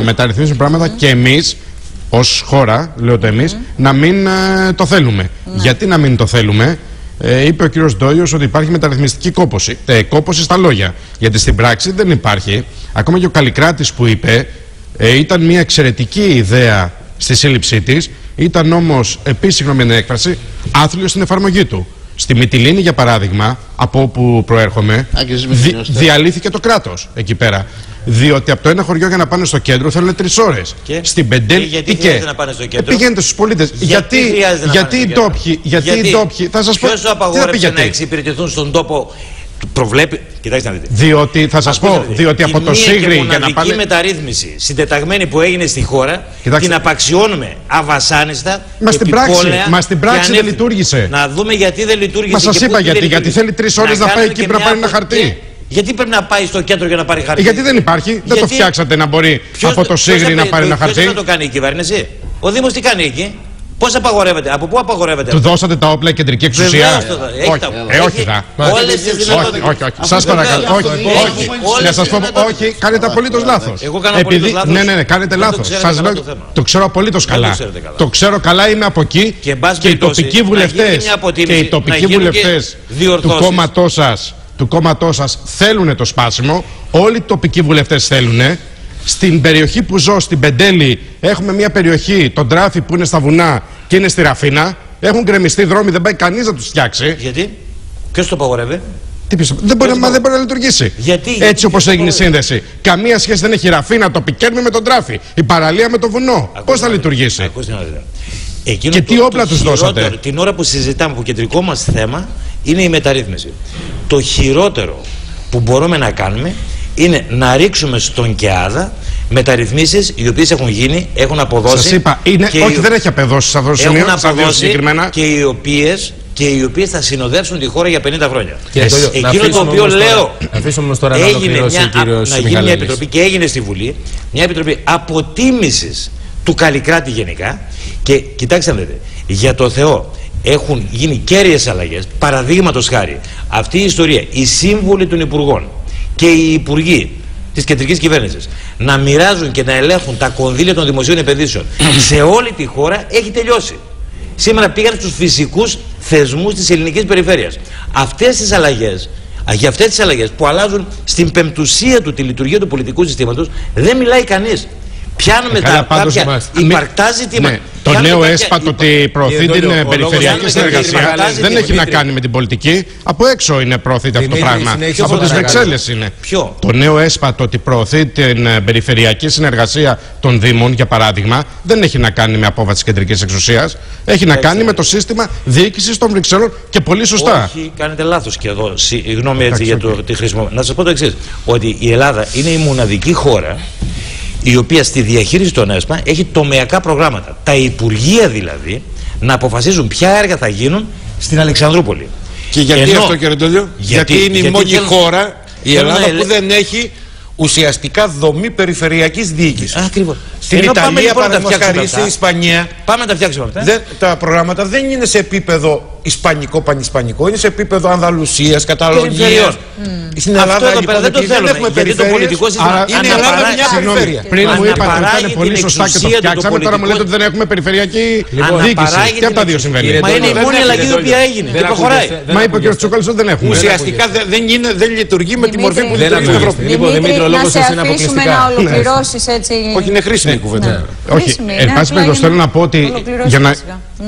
μεταρρυθμίσουν πράγματα και εμείς, ως χώρα, λέω το εμείς, να μην το θέλουμε. Γιατί να μην το θέλουμε? Είπε ο κύριος Ντόλιος ότι υπάρχει μεταρρυθμιστική κόπωση. Κόπωση στα λόγια. Γιατί στην πράξη δεν υπάρχει. Ακόμα και ο Καλλικράτης που είπε, ήταν μια εξαιρετική ιδέα στη σύλληψή της, ήταν όμως, επίσης συγγνώμη την έκφραση, άθλιος στην εφαρμογή του. Στη Μυτιλήνη, για παράδειγμα, από όπου προέρχομαι, διαλύθηκε το κράτος εκεί πέρα. Διότι από το ένα χωριό για να πάνε στο κέντρο θέλουν 3 ώρες. Στην Πεντέλ, γιατί χρειάζεται να πάνε στο κέντρο? Πηγαίνετε στους πολίτες. Γιατί οι ντόπιοι, θα σας πω. Ποιος το απαγόρευσε να εξυπηρετηθούν στον τόπο? Προβλέπει, κοιτάξτε να δείτε. Διότι θα σας πω, διότι από το Σίγρη για να πάνε. Η μεταρρύθμιση συντεταγμένη που έγινε στη χώρα, την απαξιώνουμε αβασάνιστα. Μα στην πράξη δεν λειτουργήσε. Να δούμε γιατί δεν λειτουργήσε. Μα σας είπα γιατί. Γιατί θέλει 3 ώρες να πάει εκεί να πάρει ένα χαρτί. Γιατί πρέπει να πάει στο κέντρο για να πάρει χαρτί? Γιατί δεν υπάρχει, δεν το φτιάξατε να μπορεί από το Σίγρη να πάρει ένα χαρτί. Ποιος θα το κάνει η κυβέρνηση? Ο Δήμος τι κάνει εκεί? Πώς απαγορεύεται? Από πού απαγορεύεται? Του δώσατε τα όπλα η κεντρική εξουσία? Όχι. Όλες τις δυνατότητες. Σας παρακαλώ. Όχι. Να σας πω, όχι, κάνετε απολύτως λάθος. Εγώ κάνω απολύτως λάθος. Ναι, κάνετε λάθος. Σας λέω, το ξέρω απολύτως καλά. Το ξέρω καλά, είμαι από εκεί και οι τοπικοί βουλευτές του κόμματός σας θέλουν το σπάσιμο. Όλοι οι τοπικοί βουλευτές θέλουν. Στην περιοχή που ζω, στην Πεντέλη, έχουμε μια περιοχή, τον Τράφη που είναι στα βουνά και είναι στη Ραφίνα. Έχουν γκρεμιστεί δρόμοι, δεν πάει κανείς να τους φτιάξει. Γιατί? Ποιος το απαγορεύει? Δεν μπορεί να λειτουργήσει. Έτσι όπως έγινε η σύνδεση. Καμία σχέση δεν έχει η Ραφίνα, το Πικέρμι με τον Τράφη. Η παραλία με το βουνό. Πώς θα λειτουργήσει? Και τι όπλα τους δώσατε? Την ώρα που συζητάμε, που κεντρικό μας θέμα είναι η μεταρρύθμιση. Το χειρότερο που μπορούμε να κάνουμε είναι να ρίξουμε στον ΚΕΑΔΑ μεταρρυθμίσεις οι οποίες έχουν γίνει, έχουν αποδώσει. Σας είπα, όχι, δεν έχει απεδώσει σε αυτό το σημείο. Έχουν αποδώσει και οι οποίες θα συνοδεύσουν τη χώρα για 50 χρόνια. Εκείνο το οποίο λέω, να γίνει μια επιτροπή και έγινε στη Βουλή, μια επιτροπή αποτίμησης του Καλλικράτη γενικά. Και κοιτάξτε να δείτε, για το Θεό, έχουν γίνει κέρυες αλλαγές. Παραδείγματος χάρη, αυτή η ιστορία, οι σύμβουλοι των υπουργών και οι υπουργοί της κεντρικής κυβέρνησης να μοιράζουν και να ελέγχουν τα κονδύλια των δημοσίων επενδύσεων σε όλη τη χώρα έχει τελειώσει. Σήμερα πήγαν στους φυσικούς θεσμούς της ελληνικής περιφέρειας. Για αυτές τις αλλαγές που αλλάζουν στην πεμπτουσία του τη λειτουργία του πολιτικού συστήματος δεν μιλάει κανείς. Πιάνουμε κάποια υπαρκτά ζητήματα. Το νέο ΕΣΠΑ, ότι προωθεί την περιφερειακή συνεργασία, δεν έχει να κάνει με την πολιτική. Από έξω είναι προωθείται αυτό το πράγμα. Από τις Βρυξέλλες είναι. Ποιο? Το νέο ΕΣΠΑ, το ότι προωθεί την περιφερειακή συνεργασία των Δήμων, για παράδειγμα, δεν έχει να κάνει με απόβαση της κεντρικής εξουσίας. Έχει να κάνει με το σύστημα διοίκησης των Βρυξέλλων και πολύ σωστά. Όχι, κάνετε λάθος και εδώ. Συγγνώμη έτσι για τη χρησιμοποίηση. Να σας πω το εξής. Ότι η Ελλάδα είναι η μοναδική χώρα η οποία στη διαχείριση των ΕΣΠΑ έχει τομεακά προγράμματα. Τα υπουργεία δηλαδή να αποφασίζουν ποια έργα θα γίνουν στην Αλεξανδρούπολη. Και γιατί αυτό, κύριε Ντόλιο? Γιατί είναι η μόνη χώρα, η Ελλάδα, που δεν έχει ουσιαστικά δομή περιφερειακής διοίκησης. Ακριβώς. Στην Ιταλία, παραδείγματος χάρη, στην Ισπανία, πάμε να τα φτιάξουμε αυτά. Τα προγράμματα δεν είναι σε επίπεδο ισπανικό-πανισπανικό, είναι σε επίπεδο Ανδαλουσίας, Καταλωνίας. Στην Ελλάδα εδώ πέρα δεν το θέλουμε, γιατί το πολιτικό σύστημα είναι η Ελλάδα μια περιφέρεια. Πριν μου είπατε ότι ήταν πολύ σωστά και το φτιάξαμε, τώρα μου λέτε ότι δεν έχουμε περιφερειακή διοίκηση. Και από τα δύο συμβαίνει. Μα είναι η μόνη αλλαγή η οποία έγινε και προχωράει. Μα είπε ο κ. Τσούκαλης ότι δεν έχουμε. Ουσιαστικά δεν λειτουργεί με τη μορφή που λειτουργεί στην Ευρώπη. Δημήτρη, να σε αφήσουμε να ολοκληρώσεις έτσι. Όχι, είναι χρήσιμη η κουβέντα. Όχι, εν πάση περιπτώσει θέλω να πω ότι για να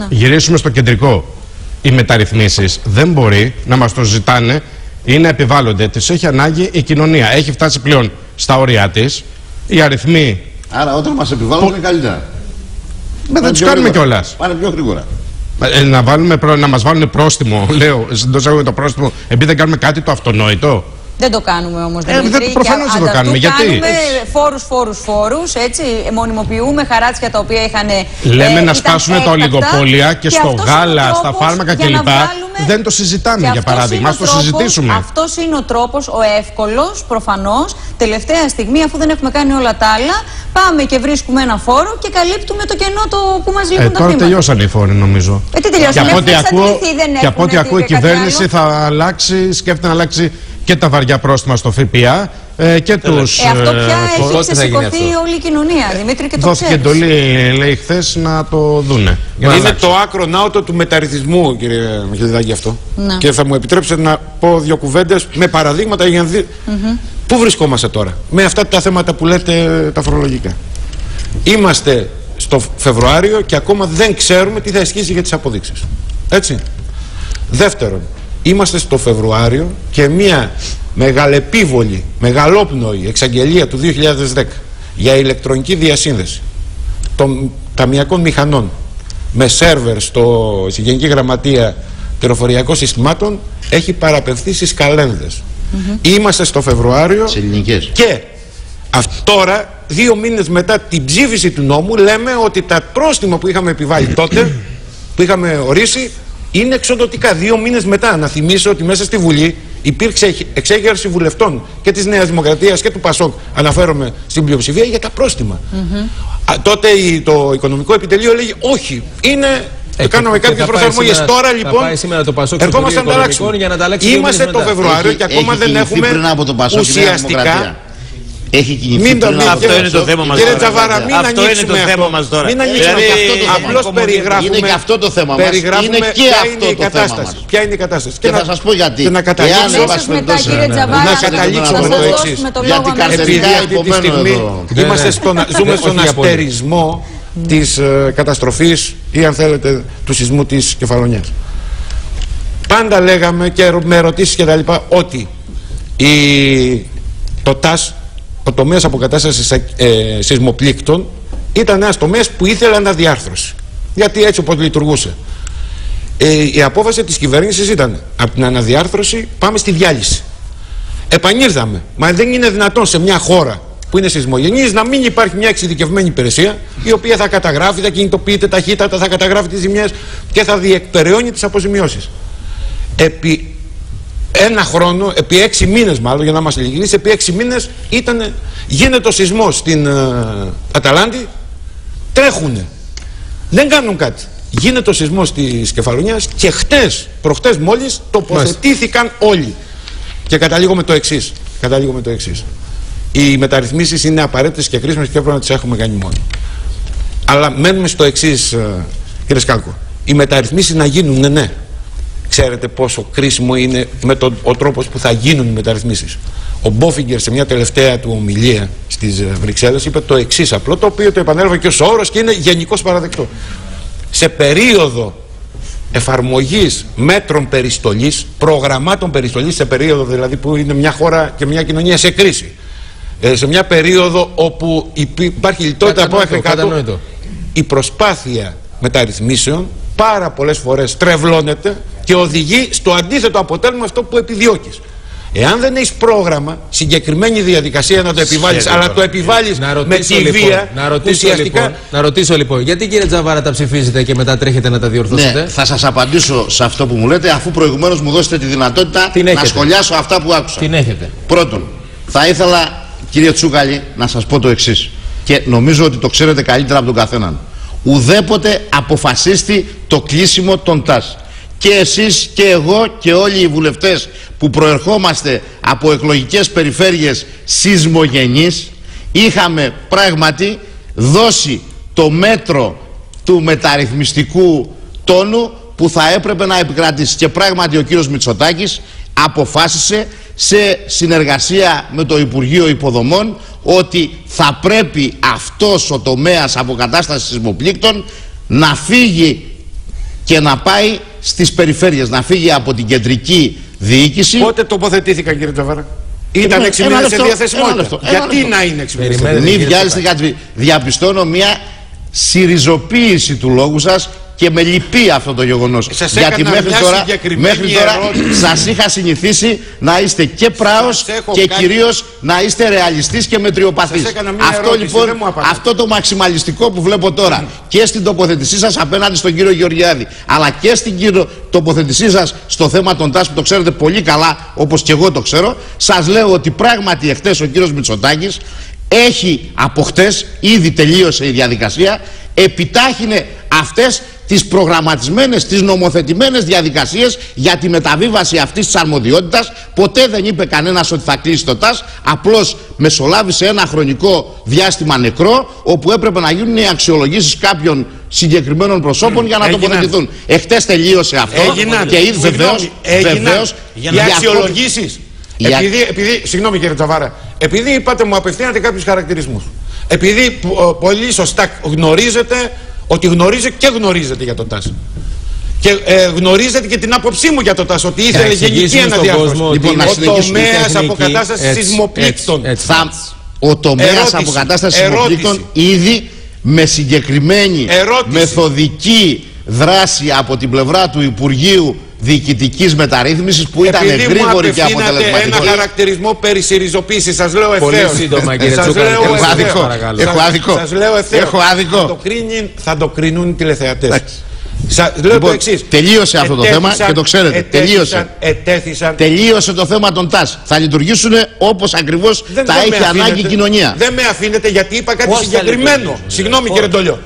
γυρίσουμε στο κεντρικό, οι μεταρρυθμίσεις δεν μπορεί να μας το ζητάνε ή να επιβάλλονται. Τις έχει ανάγκη η κοινωνία. Έχει φτάσει πλέον στα όρια της. Οι αριθμοί. Άρα όταν μας επιβάλλουν είναι καλύτερα. Δεν τους κάνουμε κιόλας. Πάνε πιο γρήγορα. Να μας βάλουν πρόστιμο, λέω, εντός έχουμε το πρόστιμο, επειδή δεν κάνουμε κάτι το αυτονόητο. Δεν το κάνουμε όμως. Προφανώς δεν το κάνουμε. Γιατί? Κάνουμε φόρους, έτσι. Μονιμοποιούμε χαράτσια τα οποία είχαν. Λέμε να σπάσουν τα ολιγοπόλια και στο γάλα, στα φάρμακα κλπ. Δεν το συζητάμε, για παράδειγμα. Ας το συζητήσουμε. Αυτός είναι ο τρόπος, ο εύκολος, προφανώς. Τελευταία στιγμή, αφού δεν έχουμε κάνει όλα τα άλλα, πάμε και βρίσκουμε ένα φόρο και καλύπτουμε το κενό που μας λείπουν τα χρήματα. Τώρα τελειώσαν οι φόροι, νομίζω. Τι τελειώσαν? Και από ό,τι ακούω, η κυβέρνηση θα αλλάξει, σκέφτεται να αλλάξει και τα βαριά πρόστιμα στο ΦΠΑ και τους. Αυτό πια έχει ξεσηκωθεί όλη η κοινωνία, Δημήτρη, και το δόθηκε εντολή, λέει, χθες να το δούνε. Είναι το άκρο ναότο του μεταρρυθμισμού, κύριε Μιχελιδάκη, αυτό. Ναι. Και θα μου επιτρέψετε να πω δύο κουβέντες με παραδείγματα για να δείτε. Πού βρισκόμαστε τώρα με αυτά τα θέματα που λέτε τα φορολογικά. Είμαστε στο Φεβρουάριο και ακόμα δεν ξέρουμε τι θα ισχύσει για τις αποδείξεις. Έτσι. Δεύτερον, είμαστε στο Φεβρουάριο και μια μεγαλεπίβολη, μεγαλόπνοη εξαγγελία του 2010 για ηλεκτρονική διασύνδεση των ταμειακών μηχανών με σερβερ στη Γενική Γραμματεία Πληροφοριακών Συστημάτων έχει παραπευθεί στις καλένδες. Είμαστε στο Φεβρουάριο και τώρα, 2 μήνες μετά την ψήφιση του νόμου, λέμε ότι τα πρόστιμα που είχαμε επιβάλει τότε, που είχαμε ορίσει, είναι εξοδοτικά. 2 μήνες μετά. Να θυμίσω ότι μέσα στη Βουλή υπήρξε εξέγερση βουλευτών και της Νέας Δημοκρατίας και του ΠΑΣΟΚ, αναφέρομαι στην πλειοψηφία, για τα πρόστιμα. Τότε το Οικονομικό Επιτελείο λέγει όχι, είναι. Κάναμε κάποιες προσαρμογές. Τώρα λοιπόν ερχόμαστε να τα αλλάξουμε. Είμαστε το Φεβρουάριο και ακόμα δεν έχουμε ουσιαστικά. Έχει κινηθεί. Αυτό είναι το θέμα μας. Κύριε Τζαβάρα, μην ανοίξουμε αυτό. Μην ανοίξουμε απλώς περιγράφουμε. Είναι και αυτό το θέμα μας. Είναι και αυτό το θέμα μας. Ποια είναι η κατάσταση. Και θα σας πω γιατί. Και να καταλήξουμε το εξής. Γιατί καρτερικά υπομένω εδώ. Ζούμε στον αστερισμό της καταστροφής ή, αν θέλετε, του σεισμού της Κεφαλονιάς. Πάντα λέγαμε και με ερωτήσεις και τα λοιπά ότι το ΤΑΣ, ο τομέας αποκατάστασης σεισμοπλήκτων, ήταν ένας τομέας που ήθελε αναδιάρθρωση. Γιατί έτσι όπως λειτουργούσε. Η απόφαση της κυβέρνησης ήταν από την αναδιάρθρωση πάμε στη διάλυση. Επανήλθαμε. Μα δεν είναι δυνατόν σε μια χώρα που είναι σεισμογενής να μην υπάρχει μια εξειδικευμένη υπηρεσία η οποία θα καταγράφει, θα κινητοποιείται ταχύτατα, θα καταγράφει τις ζημιές και θα διεκπεραιώνει τις αποζημιώσεις. Επί ένα χρόνο, επί 6 μήνες μάλλον, για να είμαστε ειλικρινείς, επί 6 μήνες γίνεται ο σεισμός στην Αταλάντη, τρέχουνε, δεν κάνουν κάτι. Γίνεται ο σεισμός της Κεφαλονιάς και προχτές μόλις τοποθετήθηκαν όλοι. Και καταλήγω με το εξής. Οι μεταρρυθμίσεις είναι απαραίτητες και κρίσιμες και πρέπει να τις έχουμε κάνει μόνοι. Αλλά μένουμε στο εξής, κύριε Σκάλκο. Οι μεταρρυθμίσεις να γίνουν, ναι. Ξέρετε πόσο κρίσιμο είναι ο τρόπος που θα γίνουν οι μεταρρυθμίσεις. Ο Μπόφιγκερ σε μια τελευταία του ομιλία στις Βρυξέλλες είπε το εξής απλό, το οποίο το επανέλαβε και ως όρος και είναι γενικώς παραδεκτό. Σε περίοδο εφαρμογής μέτρων περιστολής, προγραμμάτων περιστολής, σε περίοδο δηλαδή που είναι μια χώρα και μια κοινωνία σε κρίση, σε μια περίοδο όπου υπάρχει λιτότητα από άκρη κάτω, η προσπάθεια μεταρρυθμίσεων πάρα πολλές φορές τρευλώνεται και οδηγεί στο αντίθετο αποτέλεσμα αυτό που επιδιώκεις. Εάν δεν έχεις πρόγραμμα, συγκεκριμένη διαδικασία να το επιβάλλεις, αλλά το επιβάλλεις με τη βία, Να ρωτήσω λοιπόν, γιατί κύριε Τζαβάρα τα ψηφίζετε και μετά τρέχετε να τα διορθώσετε? Ναι, θα σας απαντήσω σε αυτό που μου λέτε, αφού προηγουμένως μου δώσετε τη δυνατότητα να σχολιάσω αυτά που άκουσα. Την έχετε. Πρώτον, θα ήθελα, κύριε Τσούκαλη, να σας πω το εξής. Και νομίζω ότι το ξέρετε καλύτερα από τον καθέναν. Ουδέποτε αποφασίστη το κλείσιμο των ΤΑΣ. Και εσείς και εγώ και όλοι οι βουλευτές που προερχόμαστε από εκλογικές περιφέρειες σεισμογενείς είχαμε πράγματι δώσει το μέτρο του μεταρρυθμιστικού τόνου που θα έπρεπε να επικρατήσει. Και πράγματι ο κύριος Μητσοτάκης αποφάσισε σε συνεργασία με το Υπουργείο Υποδομών ότι θα πρέπει αυτός ο τομέας αποκατάστασης σεισμοπλήκτων να φύγει και να πάει στις περιφέρειες, να φύγει από την κεντρική διοίκηση. Πότε τοποθετήθηκαν, κύριε Τζαβάρα? Ήταν 6 μήνες σε διαθεσιμότητα. Γιατί να είναι 6 μήνες? Μην βιάζεστε κάτι. Διαπιστώνω μια συριζοποίηση του λόγου σας και με λυπεί αυτό το γεγονός. Γιατί μέχρι τώρα σας είχα συνηθίσει να είστε και πράος και κυρίως να είστε ρεαλιστής και μετριοπαθής. Αυτό λοιπόν, αυτό το μαξιμαλιστικό που βλέπω τώρα και στην τοποθετησή σας απέναντι στον κύριο Γεωργιάδη, αλλά και στην τοποθετησή σας στο θέμα των ΤΑΣ που το ξέρετε πολύ καλά, όπως και εγώ το ξέρω, σας λέω ότι πράγματι εχθές ο κύριος Μητσοτάκης έχει από χτες, ήδη τελείωσε η διαδικασία, επιτάχυνε αυτές τις προγραμματισμένες, τις νομοθετημένες διαδικασίες για τη μεταβίβαση αυτής της αρμοδιότητας. Ποτέ δεν είπε κανένας ότι θα κλείσει το ΤΑΣ, απλώς μεσολάβησε ένα χρονικό διάστημα νεκρό, όπου έπρεπε να γίνουν οι αξιολογήσεις κάποιων συγκεκριμένων προσώπων για να τοποθετηθούν. Εχθές τελείωσε αυτό και ήδη βεβαίως οι αξιολογήσεις. Συγγνώμη κύριε Τζαβάρα, επειδή είπατε μου απευθύνατε κάποιους χαρακτηρισμούς, επειδή πολύ σωστά γνωρίζετε ότι γνωρίζετε για το ΤΑΣ και γνωρίζετε και την άποψή μου για το ΤΑΣ, ότι ήθελε γενική αναδιάρθρωση. Λοιπόν, ο τομέας αποκατάστασης σεισμοπλήκτων, ο τομέας αποκατάστασης σεισμοπλήκτων ήδη με συγκεκριμένη μεθοδική δράση από την πλευρά του Υπουργείου Διοικητικής μεταρρύθμισης που ήταν γρήγορη και αποτελεσματική. Ένα χαρακτηρισμό περί συριζοποίησης, σας λέω ευθέως. Πολύ σύντομα κύριε Τσούκα. Έχω άδικο. Θα το κρίνουν οι τηλεθεατές. Λέω το εξής. Τελείωσε αυτό το θέμα και το ξέρετε. Τελείωσε το θέμα των ΤΑΣ. Θα λειτουργήσουν όπως ακριβώς τα έχει ανάγκη η κοινωνία. Δεν με αφήνετε γιατί είπα κάτι συγκεκριμένο. Συγγνώμη κύριε Ντόλιο.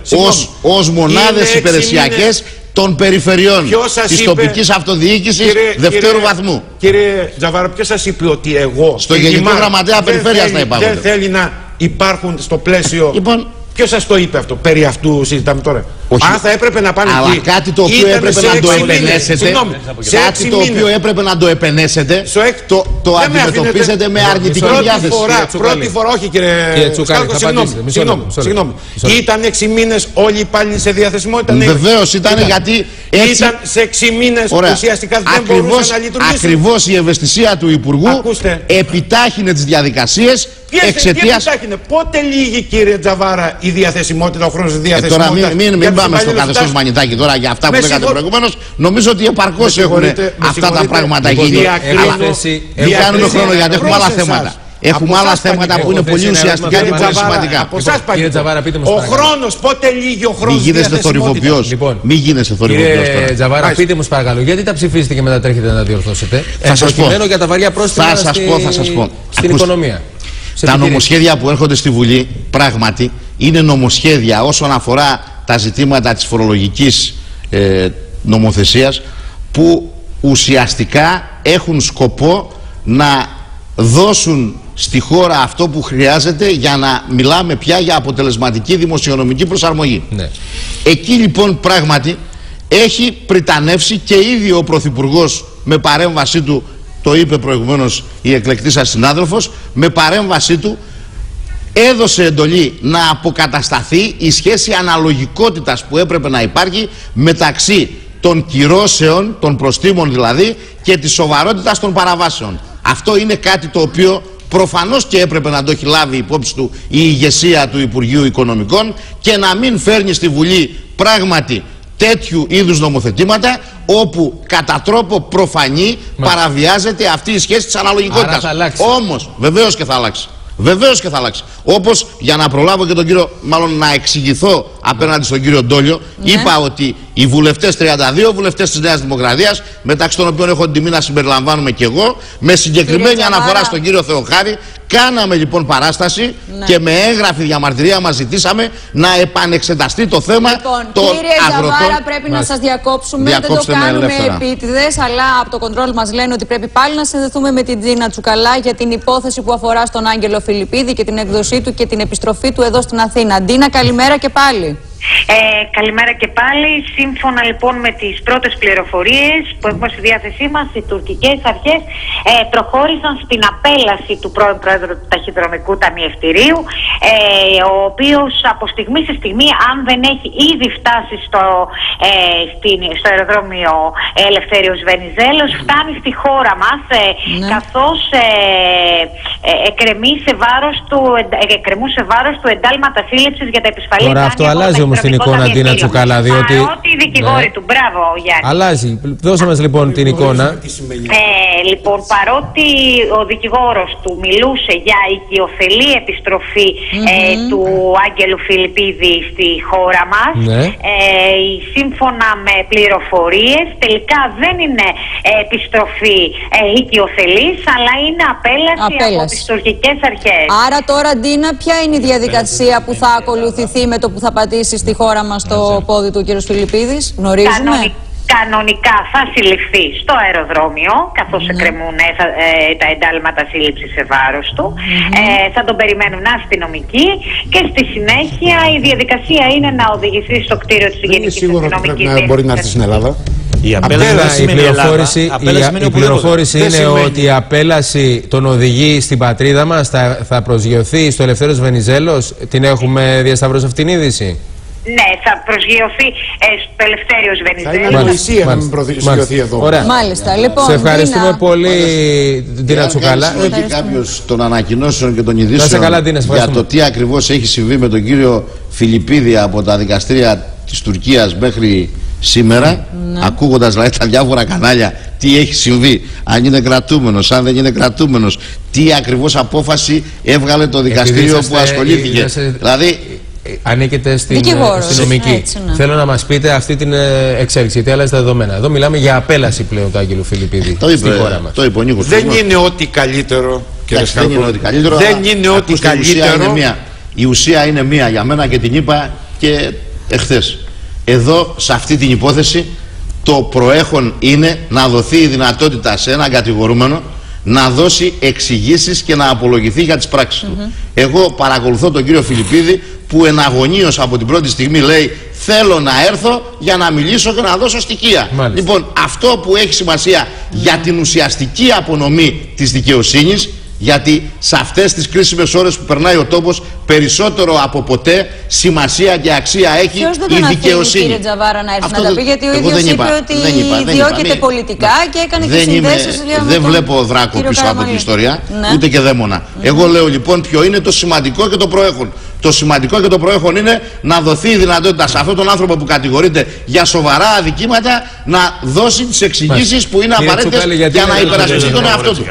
Ως μονάδες υπηρεσιακές των περιφερειών της τοπικής αυτοδιοίκησης δευτέρου βαθμού. Κύριε Τζαβάρα, ποιος σας είπε ότι εγώ στο Γενικό Γραμματέα Περιφέρειας να υπάρχουν? Δεν θέλει να υπάρχουν στο πλαίσιο. Λοιπόν, ποιος σας το είπε αυτό? Περί αυτού συζητάμε τώρα. Όχι. Αν θα έπρεπε να πάνε αλλά εκεί, κάτι το οποίο έπρεπε να το επενέσετε, κάτι το οποίο έπρεπε να το επενέσετε, το αντιμετωπίζετε με αρνητική διάθεση. Πρώτη φορά, όχι κύριε Τσουκάλη, συγγνώμη. Ήταν 6 μήνες όλοι οι υπάλληλοι σε διαθεσιμότητα? Βεβαίως ήταν, γιατί έτσι ήταν σε 6 μήνες ουσιαστικά δεν μπορούσαν να λειτουργήσουν. Ακριβώς η ευαισθησία του Υπουργού επιτάχυνε τις διαδικασίες εξαιτίας. Πότε λύγει κύριε Τζαβάρα η διαθεσιμότητα, ο χρόνος της διαθεσιμότητας? Μην πάμε στο καθεστώς Μανιτάκη τώρα για αυτά που λέγατε προηγουμένως. Νομίζω ότι επαρκώς έχουν αυτά τα πράγματα γίνει. Δεν κάνουμε χρόνο γιατί έχουμε άλλα θέματα. Έχουμε άλλα θέματα που είναι πολύ ουσιαστικά και πολύ σημαντικά. Κύριε Τζαβάρα, πείτε μου. Ο χρόνος, πότε λύγει ο χρόνος? Μην γίνεστε θορυβοποιός. Μην γίνεστε θορυβοποιός. Κύριε Τζαβάρα, πείτε μου παρακαλώ, γιατί τα ψηφίσετε και μετά τρέχετε να διορθώσετε? Θα σας πω. Για τα βαριά πρόστιμα στην οικονομία. Τα νομοσχέδια που έρχονται στη Βουλή πράγματι είναι νομοσχέδια όσον αφορά τα ζητήματα της φορολογικής νομοθεσίας, που ουσιαστικά έχουν σκοπό να δώσουν στη χώρα αυτό που χρειάζεται για να μιλάμε πια για αποτελεσματική δημοσιονομική προσαρμογή. Ναι. Εκεί λοιπόν πράγματι έχει πριτανεύσει και ήδη ο Πρωθυπουργός με παρέμβασή του, το είπε προηγουμένως η εκλεκτή σας συνάδελφος, με παρέμβασή του έδωσε εντολή να αποκατασταθεί η σχέση αναλογικότητας που έπρεπε να υπάρχει μεταξύ των κυρώσεων, των προστίμων δηλαδή, και της σοβαρότητας των παραβάσεων. Αυτό είναι κάτι το οποίο προφανώς και έπρεπε να το έχει λάβει υπόψη του η ηγεσία του Υπουργείου Οικονομικών και να μην φέρνει στη Βουλή πράγματι τέτοιου είδους νομοθετήματα όπου κατά τρόπο προφανή παραβιάζεται αυτή η σχέση της αναλογικότητας. Όμως βεβαίως και θα αλλάξει. Βεβαίως και θα αλλάξει. Όπως, για να προλάβω και τον κύριο, μάλλον να εξηγηθώ απέναντι στον κύριο Ντόλιο, είπα ότι οι βουλευτές, 32 βουλευτές της Νέας Δημοκρατίας, μεταξύ των οποίων έχω την τιμή να συμπεριλαμβάνομαι και εγώ, με συγκεκριμένη αναφορά στον κύριο Θεοχάρη, κάναμε λοιπόν παράσταση και με έγγραφη διαμαρτυρία μας ζητήσαμε να επανεξεταστεί το θέμα των αγροτών. Κύριε Τζαβάρα, πρέπει να σας διακόψουμε. Δεν το κάνουμε επίτηδες, αλλά από το κοντρόλ μας λένε ότι πρέπει πάλι να συνδεθούμε με την Τζίνα Τσουκαλά για την υπόθεση που αφορά στον Άγγελο Φιλιππίδη και την έκδοσή του και την επιστροφή του εδώ στην Αθήνα. Ντίνα, καλημέρα και πάλι. Καλημέρα και πάλι. Σύμφωνα λοιπόν με τις πρώτες πληροφορίες που έχουμε στη διάθεσή μας, οι τουρκικές αρχές προχώρησαν στην απέλαση του πρώην Πρόεδρου του Ταχυδρομικού Ταμιευτηρίου, ο οποίος από στιγμή σε στιγμή, αν δεν έχει ήδη φτάσει στο αεροδρόμιο Ελευθέριος Βενιζέλος, φτάνει στη χώρα μας, καθώς εκκρεμούν σε βάρος του εντάλματα σύλληψης για τα επισφαλή. Τώρα αυτό αλλάζει όμως την εικόνα, Ντίνα Τσουκάλα, διότι... Παρότι οι δικηγόροι του, μπράβο Γιάννη. Αλλάζει. Δώσε μας λοιπόν την εικόνα. Λοιπόν, παρότι ο δικηγόρος του μιλούσε για οικειοθελή επιστροφή του Άγγελου Φιλιππίδη στη χώρα μας, σύμφωνα με πληροφορίες, τελικά δεν είναι επιστροφή οικειοθελής, αλλά είναι απέλαση από τις τουρκικές αρχές. Άρα τώρα, Ντίνα, ποια είναι η διαδικασία που θα ακολουθηθεί με το που θα πατήσει στη χώρα μας το πόδι του κ. Φιλιππίδης? Γνωρίζουμε. Κανονικά θα συλληφθεί στο αεροδρόμιο, καθώς εκκρεμούν τα εντάλματα σύλληψης σε βάρος του. Θα τον περιμένουν αστυνομικοί και στη συνέχεια η διαδικασία είναι να οδηγηθεί στο κτίριο της Γενικής Αστυνομικής Διεύθυνσης. Μπορεί να έρθει στην Ελλάδα. Η πληροφόρηση είναι ότι η απέλαση τον οδηγεί στην πατρίδα μας, θα προσγειωθεί στο Ελευθέριος Βενιζέλος. Την έχουμε διασταυρώσει αυτήν την είδηση? Ναι, θα προσγειωθεί στο Ελευθέριος Βενιζέλος. Θα είναι ανοησία να μην προσγειωθεί εδώ. Ωραία. Μάλιστα, λοιπόν. Σε ευχαριστούμε πολύ, Ντίνα Τσουκάλα. Έχει κάποιος των ανακοινώσεων και των ειδήσεων για το τι ακριβώς έχει συμβεί με τον κύριο Φιλιππίδη από τα δικαστήρια της Τουρκίας μέχρι σήμερα, ακούγοντας δηλαδή τα διάφορα κανάλια τι έχει συμβεί, αν είναι κρατούμενος, αν δεν είναι κρατούμενος, τι ακριβώς απόφαση έβγαλε το δικαστήριο που ασχολήθηκε. Δηλαδή ανήκετε στην νομική. Θέλω να μας πείτε αυτή την εξέλιξη, γιατί άλλαζε τα δεδομένα. Εδώ μιλάμε για απέλαση πλέον του Άγγελου Φιλιππίδη στη χώρα μας. Δεν είναι ό,τι καλύτερο. Δεν είναι ό,τι καλύτερο. Δεν είναι ό,τι καλύτερο. Η ουσία είναι μία για μένα και την είπα και εχθές. Εδώ σε αυτή την υπόθεση το προέχον είναι να δοθεί η δυνατότητα σε έναν κατηγορούμενο να δώσει εξηγήσεις και να απολογηθεί για τις πράξεις του. Εγώ παρακολουθώ τον κύριο Φιλιππίδη που εναγωνίως από την πρώτη στιγμή λέει θέλω να έρθω για να μιλήσω και να δώσω στοιχεία. Λοιπόν, αυτό που έχει σημασία για την ουσιαστική απονομή της δικαιοσύνης, γιατί σε αυτές τις κρίσιμες ώρες που περνάει ο τόπος περισσότερο από ποτέ σημασία και αξία έχει η δικαιοσύνη. Κύριε Τζαβάρα, να έρθει να τα πει, γιατί ο ίδιος είπε ότι διώκεται πολιτικά και έκανε και συνδέσεις. Δεν βλέπω δράκο πίσω από την ιστορία, ούτε και δαίμονα. Εγώ λέω λοιπόν ποιο είναι το σημαντικό και το προέχον. Το σημαντικό και το προέχον είναι να δοθεί η δυνατότητα σε αυτόν τον άνθρωπο που κατηγορείται για σοβαρά αδικήματα να δώσει τις εξηγήσεις που είναι απαραίτητες για να υπερασπιστεί τον εαυτό του.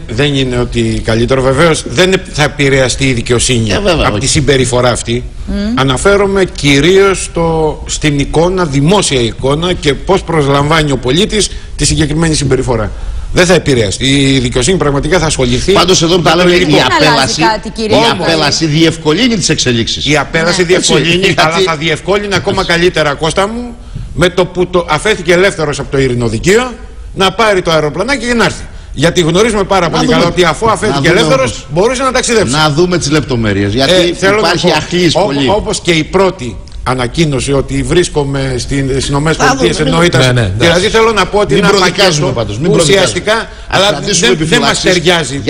Δεν είναι ότι καλύτερο. Βεβαίως δεν θα επηρεαστεί η δικαιοσύνη από τη συμπεριφορά αυτή. Αναφέρομαι κυρίως στην εικόνα, δημόσια εικόνα και πώς προσλαμβάνει ο πολίτης τη συγκεκριμένη συμπεριφορά. Δεν θα επηρεαστεί. Η δικαιοσύνη πραγματικά θα ασχοληθεί. Πάντως εδώ που τα λέμε, η απέλαση διευκολύνει τις εξελίξεις. Η απέλαση διευκολύνει, αλλά θα διευκόλυνει ακόμα καλύτερα, Κώστα μου, με το που αφέθηκε ελεύθερος από το ειρηνοδικείο να πάρει το αεροπλανάκι και να έρθει. Γιατί γνωρίζουμε πάρα πολύ καλά ότι αφού αφέθηκε ελεύθερος μπορούσε να ταξιδέψει. Να δούμε τις λεπτομέρειες. Γιατί υπάρχει αχλής πολύ. Όπως και η πρώτη ανακοίνωση ότι βρίσκομαι στις ΗΠΑ ενώ ήταν. Δηλαδή θέλω να πω ότι είναι ένα πακέτο ουσιαστικά, αλλά δεν μας ταιριάζει.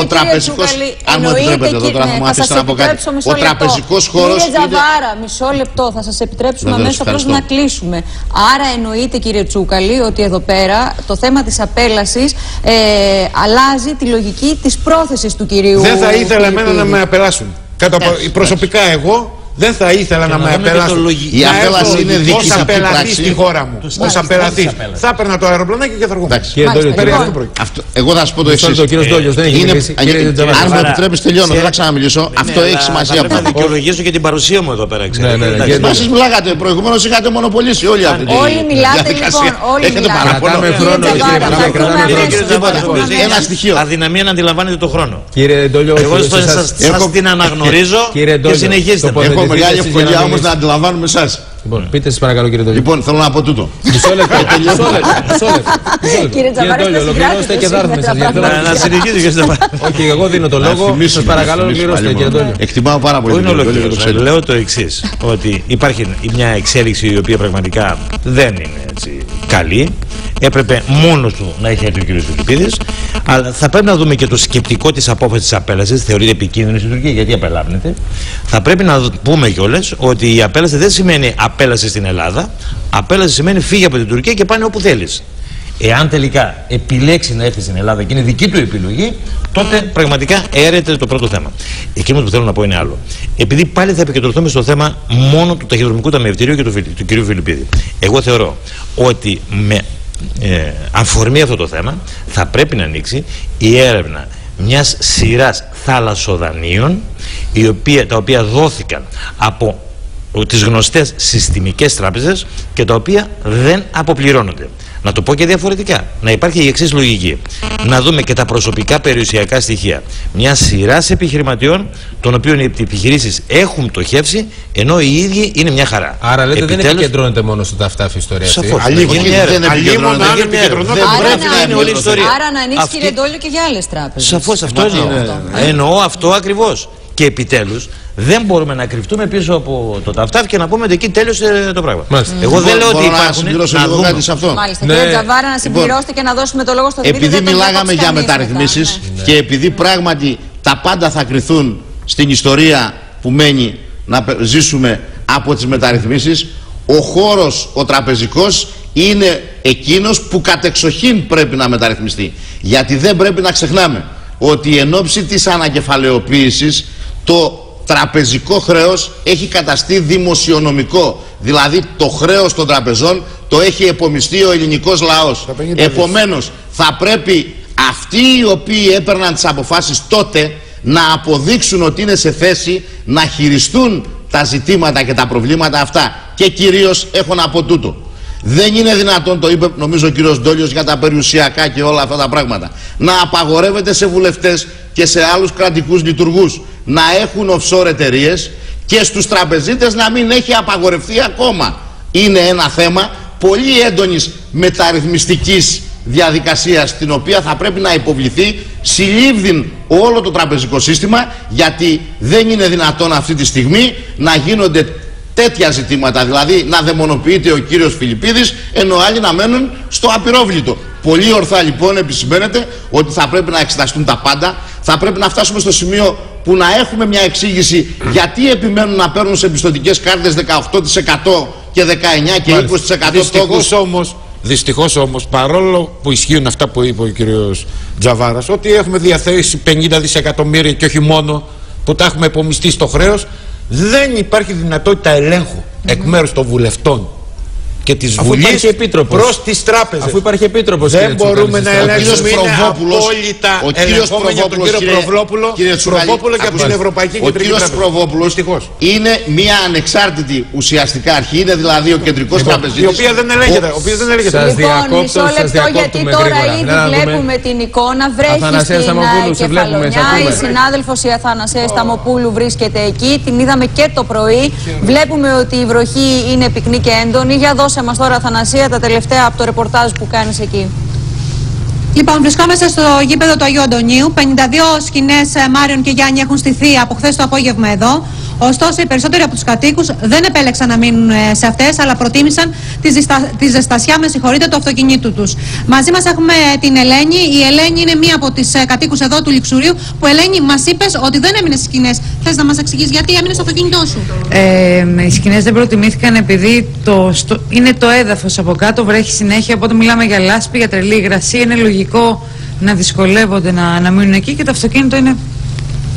Ο τραπεζικός, αν μου επιτρέπετε εδώ τώρα θα μου αφήσετε να πω κάτι. Ο τραπεζικός χώρος. Κύριε Τζαβάρα, μισό λεπτό, θα σας επιτρέψουμε αμέσως απλώς να κλείσουμε. Άρα εννοείται, κύριε Τσούκαλη, ότι εδώ πέρα το θέμα της απέλασης αλλάζει τη λογική της πρόθεσης του κυρίου. Δεν θα ήθελα εμένα να με απελάσουν. Προσωπικά εγώ δεν θα ήθελα να με απελάσουν. Η απέλαση είναι δική ως απελατή στη χώρα μου. Ως απελατής. Θα έπαιρνα το αεροπλανάκι και θα βγούμε. Εγώ θα σας πω το εξής. Αν μου επιτρέπεις τελειώνω, δεν θα ξαναμιλήσω. Αυτό έχει σημασία. Θα δικαιολογήσω και την παρουσία μου εδώ πέρα. Μα εσείς μιλάγατε προηγουμένως, είχατε μονοπολίσει όλοι αυτή τη διαδικασία. Όλοι μιλάτε λοιπόν. Έχετε παραπονό. Ένα στοιχείο. Αδυναμία να αντιλαμβάνετε τον χρόνο. Εγώ σας την αναγνωρίζω και συνεχίστε. Έχω μεγάλη ευκολία όμως να αντιλαμβάνουμε εσάς. Λοιπόν, πείτε σας παρακαλώ, κύριε Ντόλιο. Λοιπόν, θέλω να πω τούτο. Μισό λεπτό. Κύριε Ντόλιο, ολοκληρώστε και θα έρθουμε σας. Να συνεχίσει, κύριε Τζαβάρα. Όχι, εγώ δίνω το λόγο. Σας παρακαλώ, ολοκληρώστε, κύριε Ντόλιο. Εκτιμάω πάρα πολύ. Λέω το εξής, ότι υπάρχει μια εξέλιξη η οποία πραγματικά δεν είναι έτσι καλή. Έπρεπε μόνος του να έχει έρθει ο κ. Φιλιππίδης, αλλά θα πρέπει να δούμε και το σκεπτικό της απόφασης της απέλασης. Θεωρείται επικίνδυνη στην Τουρκία γιατί απελάβνεται. Θα πρέπει να πούμε κιόλας ότι η απέλαση δεν σημαίνει απέλαση στην Ελλάδα. Απέλαση σημαίνει φύγει από την Τουρκία και πάνε όπου θέλεις. Εάν τελικά επιλέξει να έρθει στην Ελλάδα και είναι δική του επιλογή, τότε πραγματικά έρεται το πρώτο θέμα. Εκείνο που θέλω να πω είναι άλλο. Επειδή πάλι θα επικεντρωθούμε στο θέμα μόνο του ταχυδρομικού ταμιευτηρίου και του κ. Φιλιππίδη. Εγώ θεωρώ ότι με αφορμή αυτό το θέμα θα πρέπει να ανοίξει η έρευνα μιας σειράς θαλασσοδανείων τα οποία δόθηκαν από τις γνωστές συστημικές τράπεζες και τα οποία δεν αποπληρώνονται. Να το πω και διαφορετικά. Να υπάρχει η εξής λογική. Να δούμε και τα προσωπικά περιουσιακά στοιχεία μια σειρά επιχειρηματιών, των οποίων οι επιχειρήσεις έχουν πτωχεύσει, ενώ οι ίδιοι είναι μια χαρά. Άρα λέτε δεν επικεντρώνεται μόνο στο ταυτάφι ιστορία. Σαφώς. Δεν επικεντρώνεται. Άρα να ανοίξει, κύριε Ντόλιο, και για άλλες τράπεζες. Σαφώς, αυτό εννοώ αυτό ακριβώς. Και επιτέλους δεν μπορούμε να κρυφτούμε πίσω από το ταυτάφι και να πούμε ότι εκεί τέλειωσε το πράγμα. Εγώ δεν λέω ότι υπάρχουν. Να δούμε κάτι σε αυτό. Μάλιστα, κύριε Τζαβάρα, να συμπληρώσετε και να δώσουμε το λόγο στον Δημήτρη. Επειδή μιλάγαμε για μεταρρυθμίσεις και επειδή πράγματι τα πάντα θα κριθούν στην ιστορία που μένει να ζήσουμε από τις μεταρρυθμίσεις, ο χώρος ο τραπεζικός είναι εκείνος που κατεξοχήν πρέπει να μεταρρυθμιστεί. Γιατί δεν πρέπει να ξεχνάμε ότι εν ώψη της ανακεφαλαιοποίησης το τραπεζικό χρέος έχει καταστεί δημοσιονομικό. Δηλαδή το χρέος των τραπεζών το έχει επομιστεί ο ελληνικός λαός. Επομένως θα πρέπει αυτοί οι οποίοι έπαιρναν τις αποφάσεις τότε να αποδείξουν ότι είναι σε θέση να χειριστούν τα ζητήματα και τα προβλήματα αυτά. Και κυρίως έχω να πω τούτο. Δεν είναι δυνατόν, το είπε νομίζω ο κύριος Ντόλιος για τα περιουσιακά και όλα αυτά τα πράγματα, να απαγορεύεται σε βουλευτές και σε άλλους κρατικούς λειτουργούς να έχουν offshore εταιρείες και στους τραπεζίτες να μην έχει απαγορευτεί ακόμα. Είναι ένα θέμα πολύ έντονης μεταρρυθμιστικής διαδικασίας, την οποία θα πρέπει να υποβληθεί συλλήβδην όλο το τραπεζικό σύστημα, γιατί δεν είναι δυνατόν αυτή τη στιγμή να γίνονται τέτοια ζητήματα, δηλαδή να δαιμονοποιείται ο κύριος Φιλιππίδης ενώ άλλοι να μένουν στο απειρόβλητο. Πολύ ορθά λοιπόν επισημαίνεται ότι θα πρέπει να εξεταστούν τα πάντα, θα πρέπει να φτάσουμε στο σημείο που να έχουμε μια εξήγηση γιατί επιμένουν να παίρνουν σε πιστωτικές κάρτες 18% και 19% και 20% Δυστυχώς όμως, παρόλο που ισχύουν αυτά που είπε ο κύριος Τζαβάρας, ότι έχουμε διαθέσει 50 δισεκατομμύρια και όχι μόνο, που τα έχουμε επομιστεί στο χρέος, δεν υπάρχει δυνατότητα ελέγχου εκ μέρους των βουλευτών και της Βουλής προς τις τράπεζες. Αφού υπάρχει επίτροπος, δεν μπορούμε να ελέγξουμε. Είναι απόλυτα ελεγχόμενοι από τον κύριο Προβόπουλο και από την Ευρωπαϊκή Κεντρική Τράπεζα. Ο κύριος Προβόπουλος είναι μια ανεξάρτητη ουσιαστικά αρχή, είναι δηλαδή ο κεντρικός τραπεζίτης, η οποία δεν ελέγχεται. Λοιπόν, μισό λεπτό, γιατί τώρα ήδη βλέπουμε την εικόνα. Βρέχει στην Κεφαλονιά. Η συνάδελφος η Αθανασία Σταμοπούλου βρίσκεται εκεί. Την είδαμε και το πρωί. Βλέπουμε ότι η βροχή είναι πυκνή και έντονη. Για δώσε μας τώρα, Αθανασία, τα τελευταία από το ρεπορτάζ που κάνεις εκεί. Λοιπόν, βρισκόμαστε στο γήπεδο του Αγίου Αντωνίου. 52 σκηνές, Μάριον και Γιάννη, έχουν στηθεί από χθες το απόγευμα εδώ. Ωστόσο, οι περισσότεροι από τους κατοίκους δεν επέλεξαν να μείνουν σε αυτές, αλλά προτίμησαν τη ζεστασιά, του αυτοκινήτου τους. Μαζί μας έχουμε την Ελένη. Η Ελένη είναι μία από τις κατοίκους εδώ του Λιξουρίου. Που, Ελένη, μας είπες ότι δεν έμεινες στις σκηνές. Θες να μας εξηγήσεις γιατί έμεινες στο αυτοκίνητό σου? Οι σκηνές δεν προτιμήθηκαν επειδή είναι το έδαφος από κάτω, βρέχει συνέχεια. Οπότε μιλάμε για λάσπη, για τρελή υγρασία. Είναι λογικό να δυσκολεύονται να μείνουν εκεί και το αυτοκίνητο είναι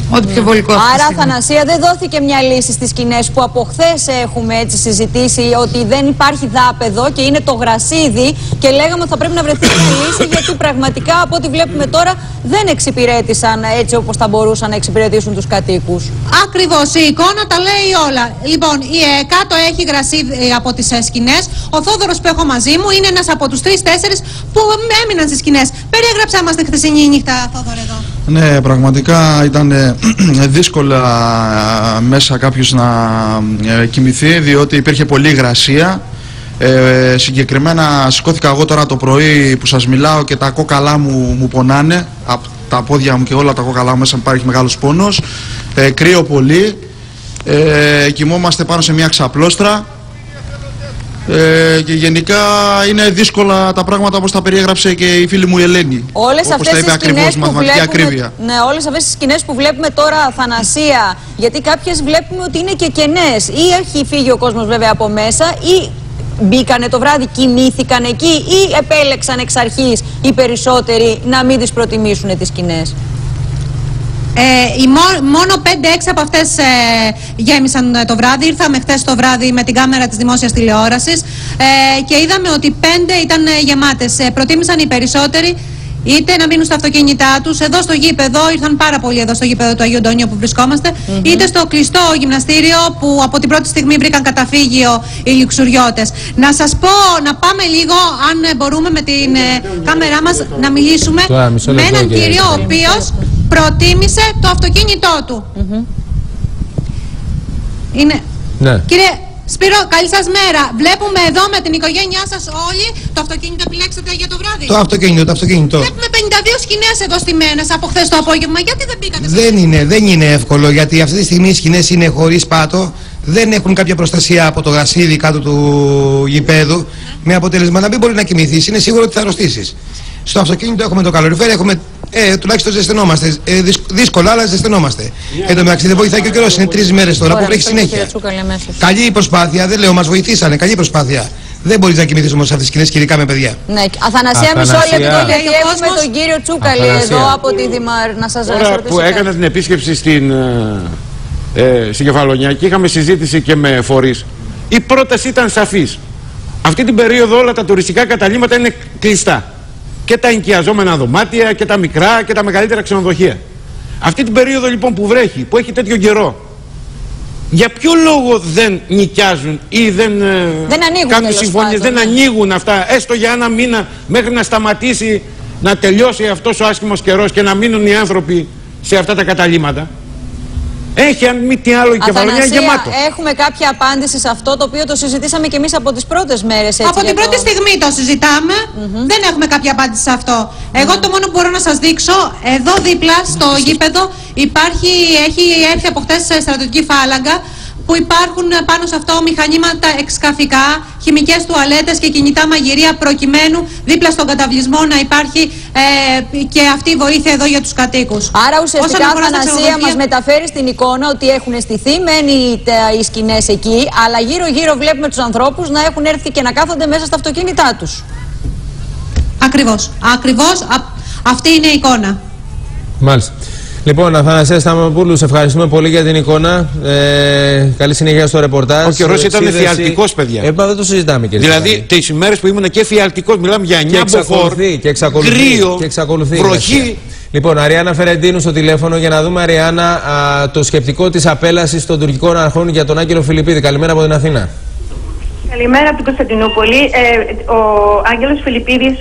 ό,τι πιο βολικό. Άρα, Αθανασία, δεν δόθηκε μια λύση στις σκηνές που από χθες έχουμε έτσι συζητήσει ότι δεν υπάρχει δάπεδο και είναι το γρασίδι και λέγαμε ότι θα πρέπει να βρεθεί μια λύση, γιατί πραγματικά από ό,τι βλέπουμε τώρα δεν εξυπηρέτησαν έτσι όπως θα μπορούσαν να εξυπηρετήσουν τους κατοίκους. Ακριβώς, η εικόνα τα λέει όλα. Λοιπόν, κάτω έχει γρασίδι από τις σκηνές. Ο Θόδωρος που έχω μαζί μου είναι ένας από τους 3-4 που έμειναν στις σκηνές. Περιέγραψέ μας τη χθεσινή νύχτα, Θόδωρε, εδώ. Ναι, πραγματικά ήταν δύσκολα μέσα κάποιος να κοιμηθεί, διότι υπήρχε πολλή υγρασία. Συγκεκριμένα σηκώθηκα εγώ τώρα το πρωί που σας μιλάω και τα κόκαλά μου πονάνε, από τα πόδια μου και όλα τα κόκαλά μου μέσα υπάρχει μεγάλος πόνος, κρύο πολύ, κοιμόμαστε πάνω σε μια ξαπλώστρα. Και γενικά είναι δύσκολα τα πράγματα όπως τα περιέγραψε και η φίλη μου η Ελένη. Όλες αυτές τις σκηνές που βλέπουμε, ναι, όλες αυτές τις σκηνές που βλέπουμε τώρα, Αθανασία, γιατί κάποιες βλέπουμε ότι είναι και κενές. Ή έχει φύγει ο κόσμος βέβαια από μέσα, ή μπήκανε το βράδυ, κοιμήθηκαν εκεί, ή επέλεξαν εξ αρχής οι περισσότεροι να μην τις προτιμήσουν τις σκηνές. Μόνο 5-6 από αυτές γέμισαν το βράδυ. Ήρθαμε χθες το βράδυ με την κάμερα της δημόσιας τηλεόρασης και είδαμε ότι 5 ήταν γεμάτες. Προτίμησαν οι περισσότεροι είτε να μείνουν στα αυτοκίνητά τους, εδώ στο γήπεδο, ήρθαν πάρα πολλοί εδώ στο γήπεδο του Αγίου Αντωνίου που βρισκόμαστε, είτε στο κλειστό γυμναστήριο που από την πρώτη στιγμή βρήκαν καταφύγιο οι λιξουριώτες. Να σας πω, να πάμε λίγο, αν μπορούμε με την κάμερά μας, να μιλήσουμε με έναν κύριο ο οποίος προτίμησε το αυτοκίνητό του. Είναι... Ναι. Κύριε Σπύρο, καλή σας μέρα. Βλέπουμε εδώ με την οικογένειά σας όλοι το αυτοκίνητο επιλέξατε για το βράδυ. Το αυτοκίνητο. Βλέπουμε 52 σκηνές εδώ στημένες από χθες το απόγευμα. Γιατί δεν μπήκατε? Δεν είναι εύκολο, γιατί αυτή τη στιγμή οι σκηνές είναι χωρίς πάτο. Δεν έχουν κάποια προστασία από το γρασίδι κάτω του γηπέδου. Με αποτέλεσμα να μην μπορεί να κοιμηθείς. Είναι σίγουρο ότι θα αρρωστήσεις. Στο αυτοκίνητο έχουμε το καλοριφέρ, έχουμε τουλάχιστον ζεσθενόμαστε. Δύσκολα, αλλά ζεσθενόμαστε. Εν τω μεταξύ δεν βοηθάει και ο καιρός. Είναι 3 μέρες τώρα που βρέχει συνέχεια. Καλή προσπάθεια, δεν λέω, μας βοηθήσανε. Καλή προσπάθεια. Δεν μπορείς να κοιμηθείς όμως σε αυτές τις σκηνές, ειδικά με παιδιά. Ναι, Αθανασία, μισό λεπτό, γιατί έχουμε τον κύριο Τσούκαλη εδώ από τη Δημαρ να σας ρωτήσω. Τώρα που έκανα την επίσκεψη στην Κεφαλονιά και είχαμε συζήτηση και με φορείς, η πρόταση ήταν σαφής. Αυτή την περίοδο όλα τα τουριστικά καταλύματα είναι κλειστά. Και τα ενοικιαζόμενα δωμάτια και τα μικρά και τα μεγαλύτερα ξενοδοχεία. Αυτή την περίοδο λοιπόν που βρέχει, που έχει τέτοιο καιρό, για ποιο λόγο δεν νοικιάζουν ή δεν κάνουν συμφωνίες, δεν ανοίγουν αυτά, έστω για ένα μήνα, μέχρι να σταματήσει, να τελειώσει αυτός ο άσχημος καιρός και να μείνουν οι άνθρωποι σε αυτά τα καταλύματα? Έχει, αν μη τι άλλο, η Κεφαλονιά γεμάτο. Έχουμε κάποια απάντηση σε αυτό, το οποίο το συζητήσαμε και εμείς από τις πρώτες μέρες. Έτσι, από την πρώτη στιγμή το συζητάμε. Δεν έχουμε κάποια απάντηση σε αυτό. Εγώ το μόνο που μπορώ να σας δείξω, εδώ δίπλα στο γήπεδο έχει έρθει από χτες στρατιωτική φάλαγγα, που υπάρχουν πάνω σε αυτό μηχανήματα εξκαφικά, χημικές τουαλέτες και κινητά μαγειρία, προκειμένου δίπλα στον καταβλισμό να υπάρχει και αυτή η βοήθεια εδώ για τους κατοίκους. Άρα ουσιαστικά, Αθανασία, μας μεταφέρει στην εικόνα ότι έχουν στηθεί μεν οι σκηνές εκεί, αλλά γύρω-γύρω βλέπουμε τους ανθρώπους να έχουν έρθει και να κάθονται μέσα στα αυτοκίνητά τους. Ακριβώς. Αυτή είναι η εικόνα. Μάλιστα. Λοιπόν, Αθανασία Σταμαπούλου, σε ευχαριστούμε πολύ για την εικόνα. Καλή συνέχεια στο ρεπορτάζ. Ο καιρός ήταν εφιαλτικός, παιδιά. Δεν το συζητάμε, κύριε. Δηλαδή, τις ημέρες που ήμουν και εφιαλτικός, μιλάμε για 9 μποφόρ, κρύο, βροχή. Λοιπόν, Αριάννα Φερεντίνου στο τηλέφωνο για να δούμε, Αριάννα, το σκεπτικό της απέλασης των τουρκικών αρχών για τον Άγγελο Φιλιππίδη. Καλημέρα από την Αθήνα. Καλημέρα από την Κωνσταντινούπολη. Ο Άγγελος Φιλιππίδης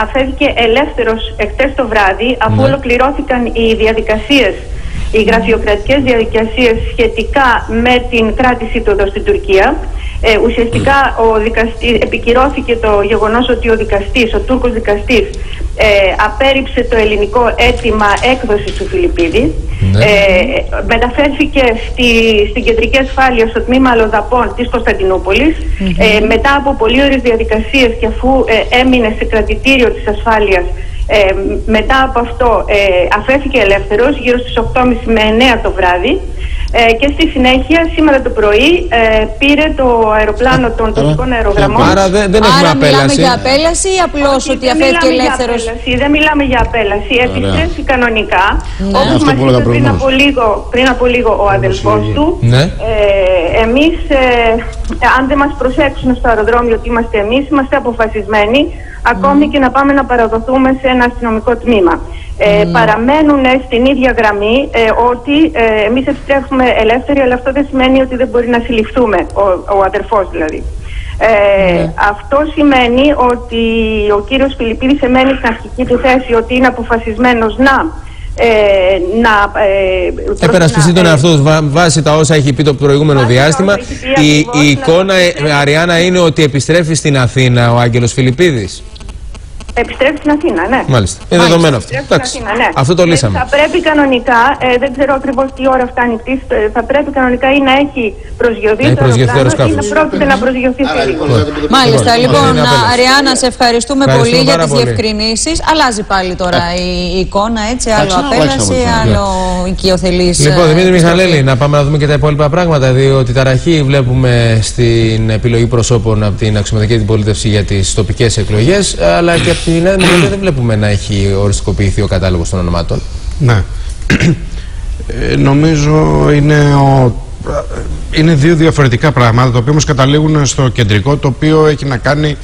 αφέθηκε ελεύθερος εχθές το βράδυ, αφού ολοκληρώθηκαν οι διαδικασίες, οι γραφειοκρατικές διαδικασίες σχετικά με την κράτησή του εδώ στην Τουρκία. Ουσιαστικά επικυρώθηκε το γεγονός ότι ο Τούρκος δικαστής απέρριψε το ελληνικό αίτημα έκδοσης του Φιλιππίδη. Μεταφέρθηκε στην κεντρική ασφάλεια στο τμήμα αλλοδαπών της Κωνσταντινούπολης. Μετά από πολύ ωραίες διαδικασίες και αφού έμεινε σε κρατητήριο της ασφάλειας, μετά από αυτό αφέθηκε ελεύθερος γύρω στις 8.30 με 9 το βράδυ. Και στη συνέχεια, σήμερα το πρωί, πήρε το αεροπλάνο των τουρκικών αερογραμμών. Άρα δεν έχουμε απέλαση. Μιλάμε για απέλαση ή απλώς ότι αφέθηκε ελεύθερος? Δεν μιλάμε για απέλαση. Επιστρέφει κανονικά. Όπως μας είπε πριν από λίγο ο αδελφός του. Εμείς, αν δεν μας προσέξουν στο αεροδρόμιο ότι είμαστε εμείς, είμαστε αποφασισμένοι ακόμη και να πάμε να παραδοθούμε σε ένα αστυνομικό τμήμα. Παραμένουν στην ίδια γραμμή ότι εμείς επιστρέφουμε ελεύθεροι, αλλά αυτό δεν σημαίνει ότι δεν μπορεί να συλληφθούμε, ο αδερφός δηλαδή. Αυτό σημαίνει ότι ο κύριος Φιλιππίδης εμένει στην αρχική του θέση ότι είναι αποφασισμένος να Επερασπιστεί τον εαυτό του βάσει τα όσα έχει πει το προηγούμενο διάστημα. Η εικόνα, Αριάννα, είναι ότι επιστρέφει στην Αθήνα ο Άγγελος Φιλιππίδης. Επιστρέφει στην Αθήνα, ναι. Μάλιστα. Είναι δεδομένο αυτό. Αθήνα, ναι. Αυτό το λύσαμε. Θα πρέπει κανονικά, δεν ξέρω ακριβώς τι ώρα φτάνει η πτήση, θα πρέπει κανονικά ή να έχει προσγειωθεί το αεροπλάνο ή να πρόκειται να προσγειωθεί σε λίγο. Μάλιστα. Λοιπόν, Αριάννα, σε ευχαριστούμε πολύ για τις διευκρινήσεις. Αλλάζει πάλι τώρα η εικόνα, έτσι. Άλλο απέλαση, άλλο οικειοθελής. Λοιπόν, Δημήτρη Μιχαλέλη, να πάμε να δούμε και τα υπόλοιπα πράγματα. Διότι ταραχή βλέπουμε στην επιλογή προσώπων από την αξιωματική αντιπολίτευση για τις τοπικές εκλογές, αλλά και στη Νέα Δημοκρατία δεν βλέπουμε να έχει οριστικοποιηθεί ο κατάλογος των ονομάτων. Ναι. Νομίζω είναι δύο διαφορετικά πράγματα, τα οποία όμως καταλήγουν στο κεντρικό, το οποίο έχει να κάνει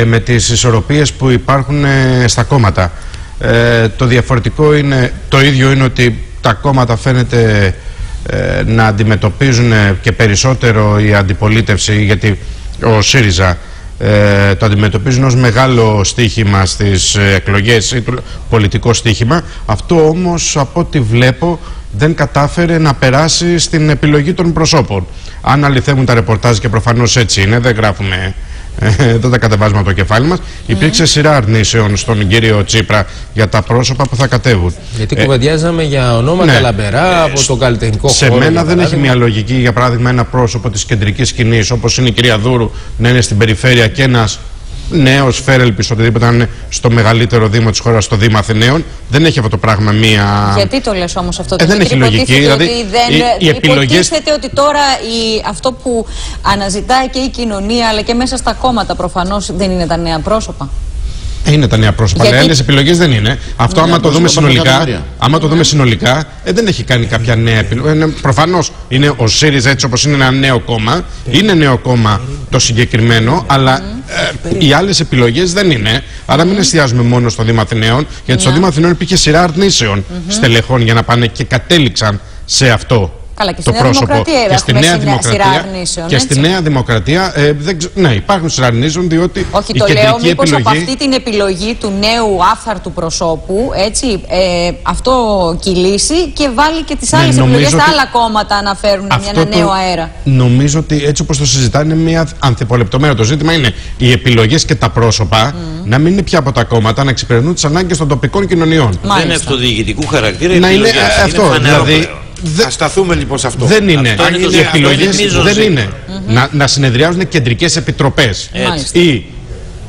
με τις ισορροπίες που υπάρχουν στα κόμματα. Το διαφορετικό είναι, το ίδιο είναι ότι τα κόμματα φαίνεται να αντιμετωπίζουν και περισσότερο η αντιπολίτευση, γιατί ο ΣΥΡΙΖΑ το αντιμετωπίζουν ως μεγάλο στοίχημα στις εκλογές ή πολιτικό στοίχημα. Αυτό όμως, από ό,τι βλέπω, δεν κατάφερε να περάσει στην επιλογή των προσώπων. Αν αληθεύουν τα ρεπορτάζ, και προφανώς έτσι είναι, δεν γράφουμε, δεν τα κατεβάζουμε από το κεφάλι μας, υπήρξε σειρά αρνήσεων στον κύριο Τσίπρα για τα πρόσωπα που θα κατέβουν. Γιατί κουβεντιάζαμε για ονόματα λαμπερά από τον καλλιτεχνικό χώρο. Σε μένα δεν έχει μια λογική, για παράδειγμα, ένα πρόσωπο της κεντρικής σκηνής, όπως είναι η κυρία Δούρου, να είναι στην περιφέρεια και ένας νέος Φέρελπης, οτιδήποτε, να είναι στο μεγαλύτερο δήμο της χώρας, στο Δήμο Αθηναίων. Δεν έχει αυτό το πράγμα μία. Γιατί το λες όμως αυτό το δεν έχει λογική. Δηλαδή, υποτίθεται ότι τώρα αυτό που αναζητάει και η κοινωνία, αλλά και μέσα στα κόμματα προφανώς, δεν είναι τα νέα πρόσωπα. Είναι τα νέα πρόσωπα, αλλά άλλες επιλογές δεν είναι. Αυτό, άμα το δούμε συνολικά, δεν έχει κάνει κάποια νέα επιλογή. Προφανώς είναι ο ΣΥΡΙΖΑ, έτσι όπως είναι, ένα νέο κόμμα. Είναι νέο κόμμα το συγκεκριμένο, αλλά οι άλλες επιλογές δεν είναι. Άρα μην εστιάζουμε μόνο στο Δήμο Αθηναίων, γιατί στο Δήμο Αθηναίων υπήρχε σειρά αρνήσεων στελεχών για να πάνε και κατέληξαν σε αυτό. Καλά, και το στη πρόσωπο. Και στη Νέα Δημοκρατία. Και στη Νέα Δημοκρατία, ναι, υπάρχουν σειρά αρνήσεων, διότι όχι, η το κεντρική λέω, μήπως επιλογή... από αυτή την επιλογή του νέου άφθαρτου προσώπου, έτσι, αυτό κυλήσει και βάλει και τις άλλες επιλογές στα άλλα κόμματα να φέρουν ένα νέο αέρα. Νομίζω ότι έτσι όπως το συζητάνε, είναι μια ανθιπολεπτομέρα. Το ζήτημα είναι οι επιλογές και τα πρόσωπα να μην είναι πια από τα κόμματα, να εξυπηρετούν τις ανάγκες των τοπικών κοινωνιών. Δεν είναι αυτοδιοικητικού χαρακτήρα. Να είναι αυτό. Δηλαδή, θα σταθούμε λοιπόν σε αυτό. Δεν είναι. Οι επιλογές δεν είναι. Να συνεδριάζουν κεντρικές επιτροπές ή